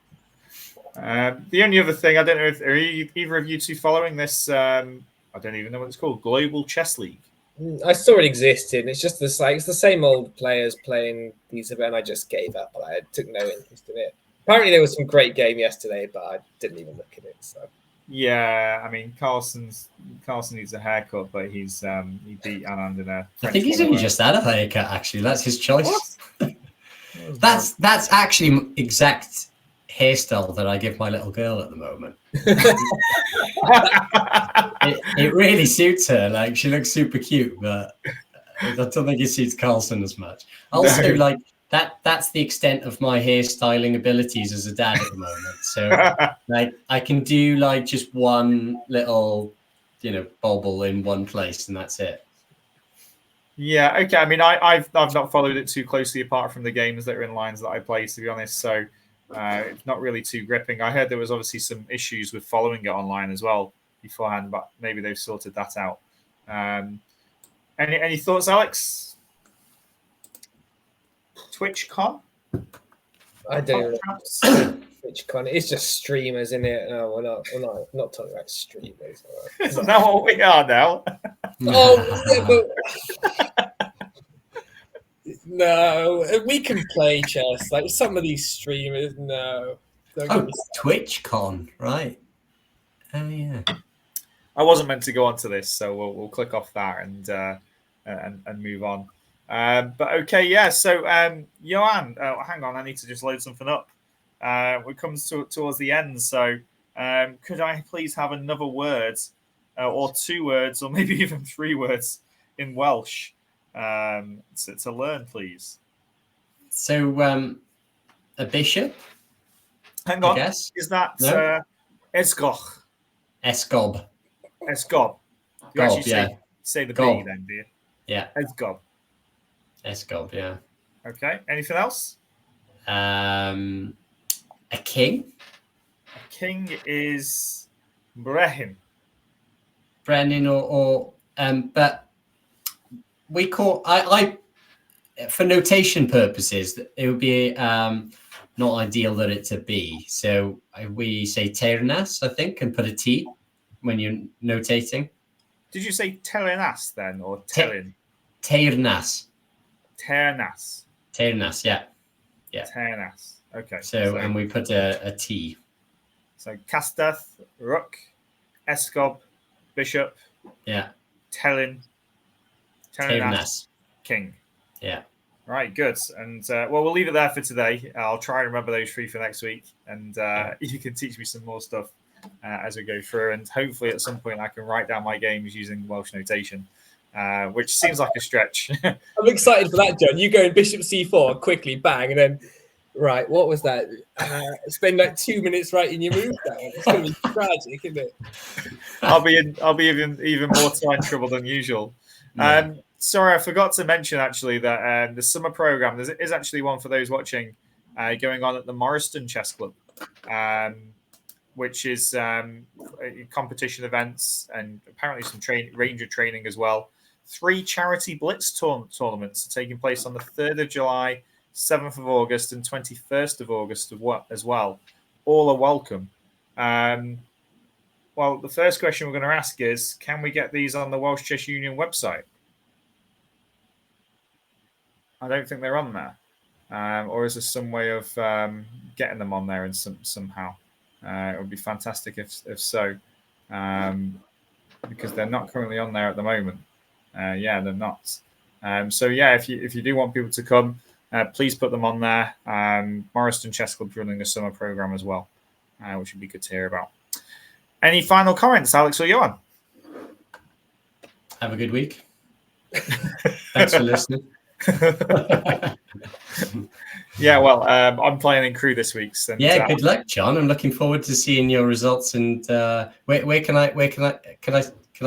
The only other thing, I don't know if either of you two following this. I don't even know what it's called. Global Chess League. I saw it existed. It's just it's the same old players playing these events. I just gave up. I took no interest in it. Apparently, there was some great game yesterday, but I didn't even look at it. So yeah, I mean, Carlson needs a haircut, but he beat Anand in a. I think he's only just had a haircut. Actually, that's his choice. that's actually exact hairstyle that I give my little girl at the moment. it really suits her. Like, she looks super cute, but I don't think it suits Carlson as much. Also, like that's the extent of my hairstyling abilities as a dad at the moment. So like I can do like just one little bobble in one place, and that's it. Yeah, okay. I mean, I've not followed it too closely apart from the games that are in lines that I play, to be honest. So it's not really too gripping. I heard there was obviously some issues with following it online as well beforehand, but maybe they've sorted that out. Any thoughts, Alex? TwitchCon? I don't know. TwitchCon. It's just streamers, isn't it? No, we're not talking about streamers. Isn't that what we are now? No, we can play chess. Like some of these streamers, no. TwitchCon, right? Oh yeah. I wasn't meant to go on to this, so we'll click off that and move on. But okay, yeah. So Johan, hang on, I need to just load something up. It comes towards the end, so could I please have another word, or 2 words, or maybe even 3 words in Welsh? To learn, please. So a bishop. Hang on. I guess. Is that No? Esgob? Esgob. Esgob. You Gob, actually say the Gob. B then, do you? Yeah. Esgob. Esgob, yeah. Okay. Anything else? A king. A king is Brehim. Brennan but we call I for notation purposes it would be not ideal that it's a B, so we say Teirnas, I think, and put a T when you're notating. Did you say Telenas then, or Telin? Teirnas. Ternas. Teirnas, yeah. Ternas. Okay. So and we put a T. So Castath, Rook, Esgob, Bishop. Yeah. Telin. Teirnas. King. Yeah. Right, good. And well, we'll leave it there for today. I'll try and remember those 3 for next week, and you can teach me some more stuff as we go through. And hopefully, at some point, I can write down my games using Welsh notation, which seems like a stretch. I'm excited for that, John. You go in Bishop C4 quickly, bang, and then right. What was that? Spend like 2 minutes writing your move down. It's going to be tragic, isn't it? I'll be even more time trouble than usual. Yeah. Sorry, I forgot to mention actually that the summer program is actually one for those watching going on at the Morriston Chess Club, which is competition events and apparently some ranger training as well. 3 charity blitz tournaments are taking place on the 3rd of July, 7th of August, and 21st of August as well. All are welcome. Well, the first question we're going to ask is, can we get these on the Welsh Chess Union website? I don't think they're on there. Or is there some way of getting them on there and somehow? It would be fantastic if so, because they're not currently on there at the moment. Yeah, they're not. So yeah, if you do want people to come, please put them on there. Morriston Chess Club running a summer program as well, which would be good to hear about. Any final comments, Alex or Johan? Have a good week. Thanks for listening. Yeah, well, I'm playing in crew this week. So, yeah, good luck, John. I'm looking forward to seeing your results. And where can I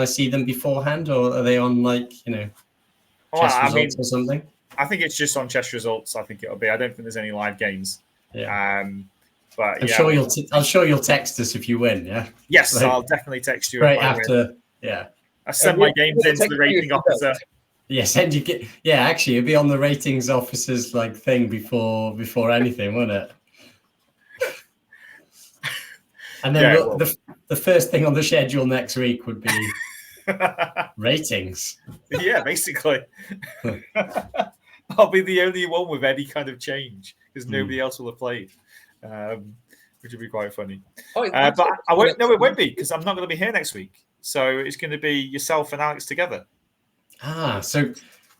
see them beforehand, or are they on chess results or something? I think it's just on chess results. I think it'll be. I don't think there's any live games. Yeah. But I'm sure you'll text us if you win. Yeah. Yes, I'll definitely text you. Right after. Win. Yeah. I send my games into the rating officer. Yes, and actually it'd be on the ratings officer's thing before anything, wouldn't it? And then the first thing on the schedule next week would be ratings. Yeah, basically. I'll be the only one with any kind of change because nobody else will have played, which would be quite funny. But I won't. No, it won't be because I'm not going to be here next week. So it's going to be yourself and Alex together.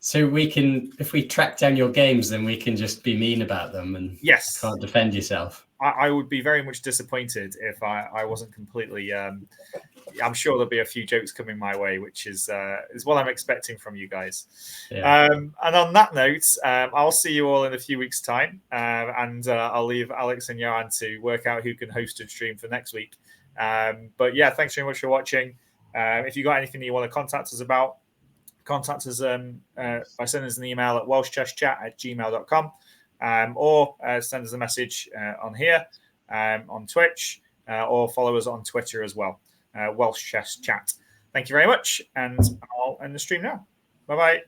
So we can, if we track down your games, then we can just be mean about them and can't defend yourself. I would be very much disappointed if I wasn't completely. I'm sure there'll be a few jokes coming my way, which is what I'm expecting from you guys. Yeah. And on that note, I'll see you all in a few weeks' time, and I'll leave Alex and Johan to work out who can host a stream for next week. But yeah, thanks very much for watching. If you got anything you want to contact us about, contact us by sending us an email at welshchesschat@gmail.com, or send us a message on here, on Twitch, or follow us on Twitter as well, Welsh Chess Chat. Thank you very much, and I'll end the stream now. Bye-bye.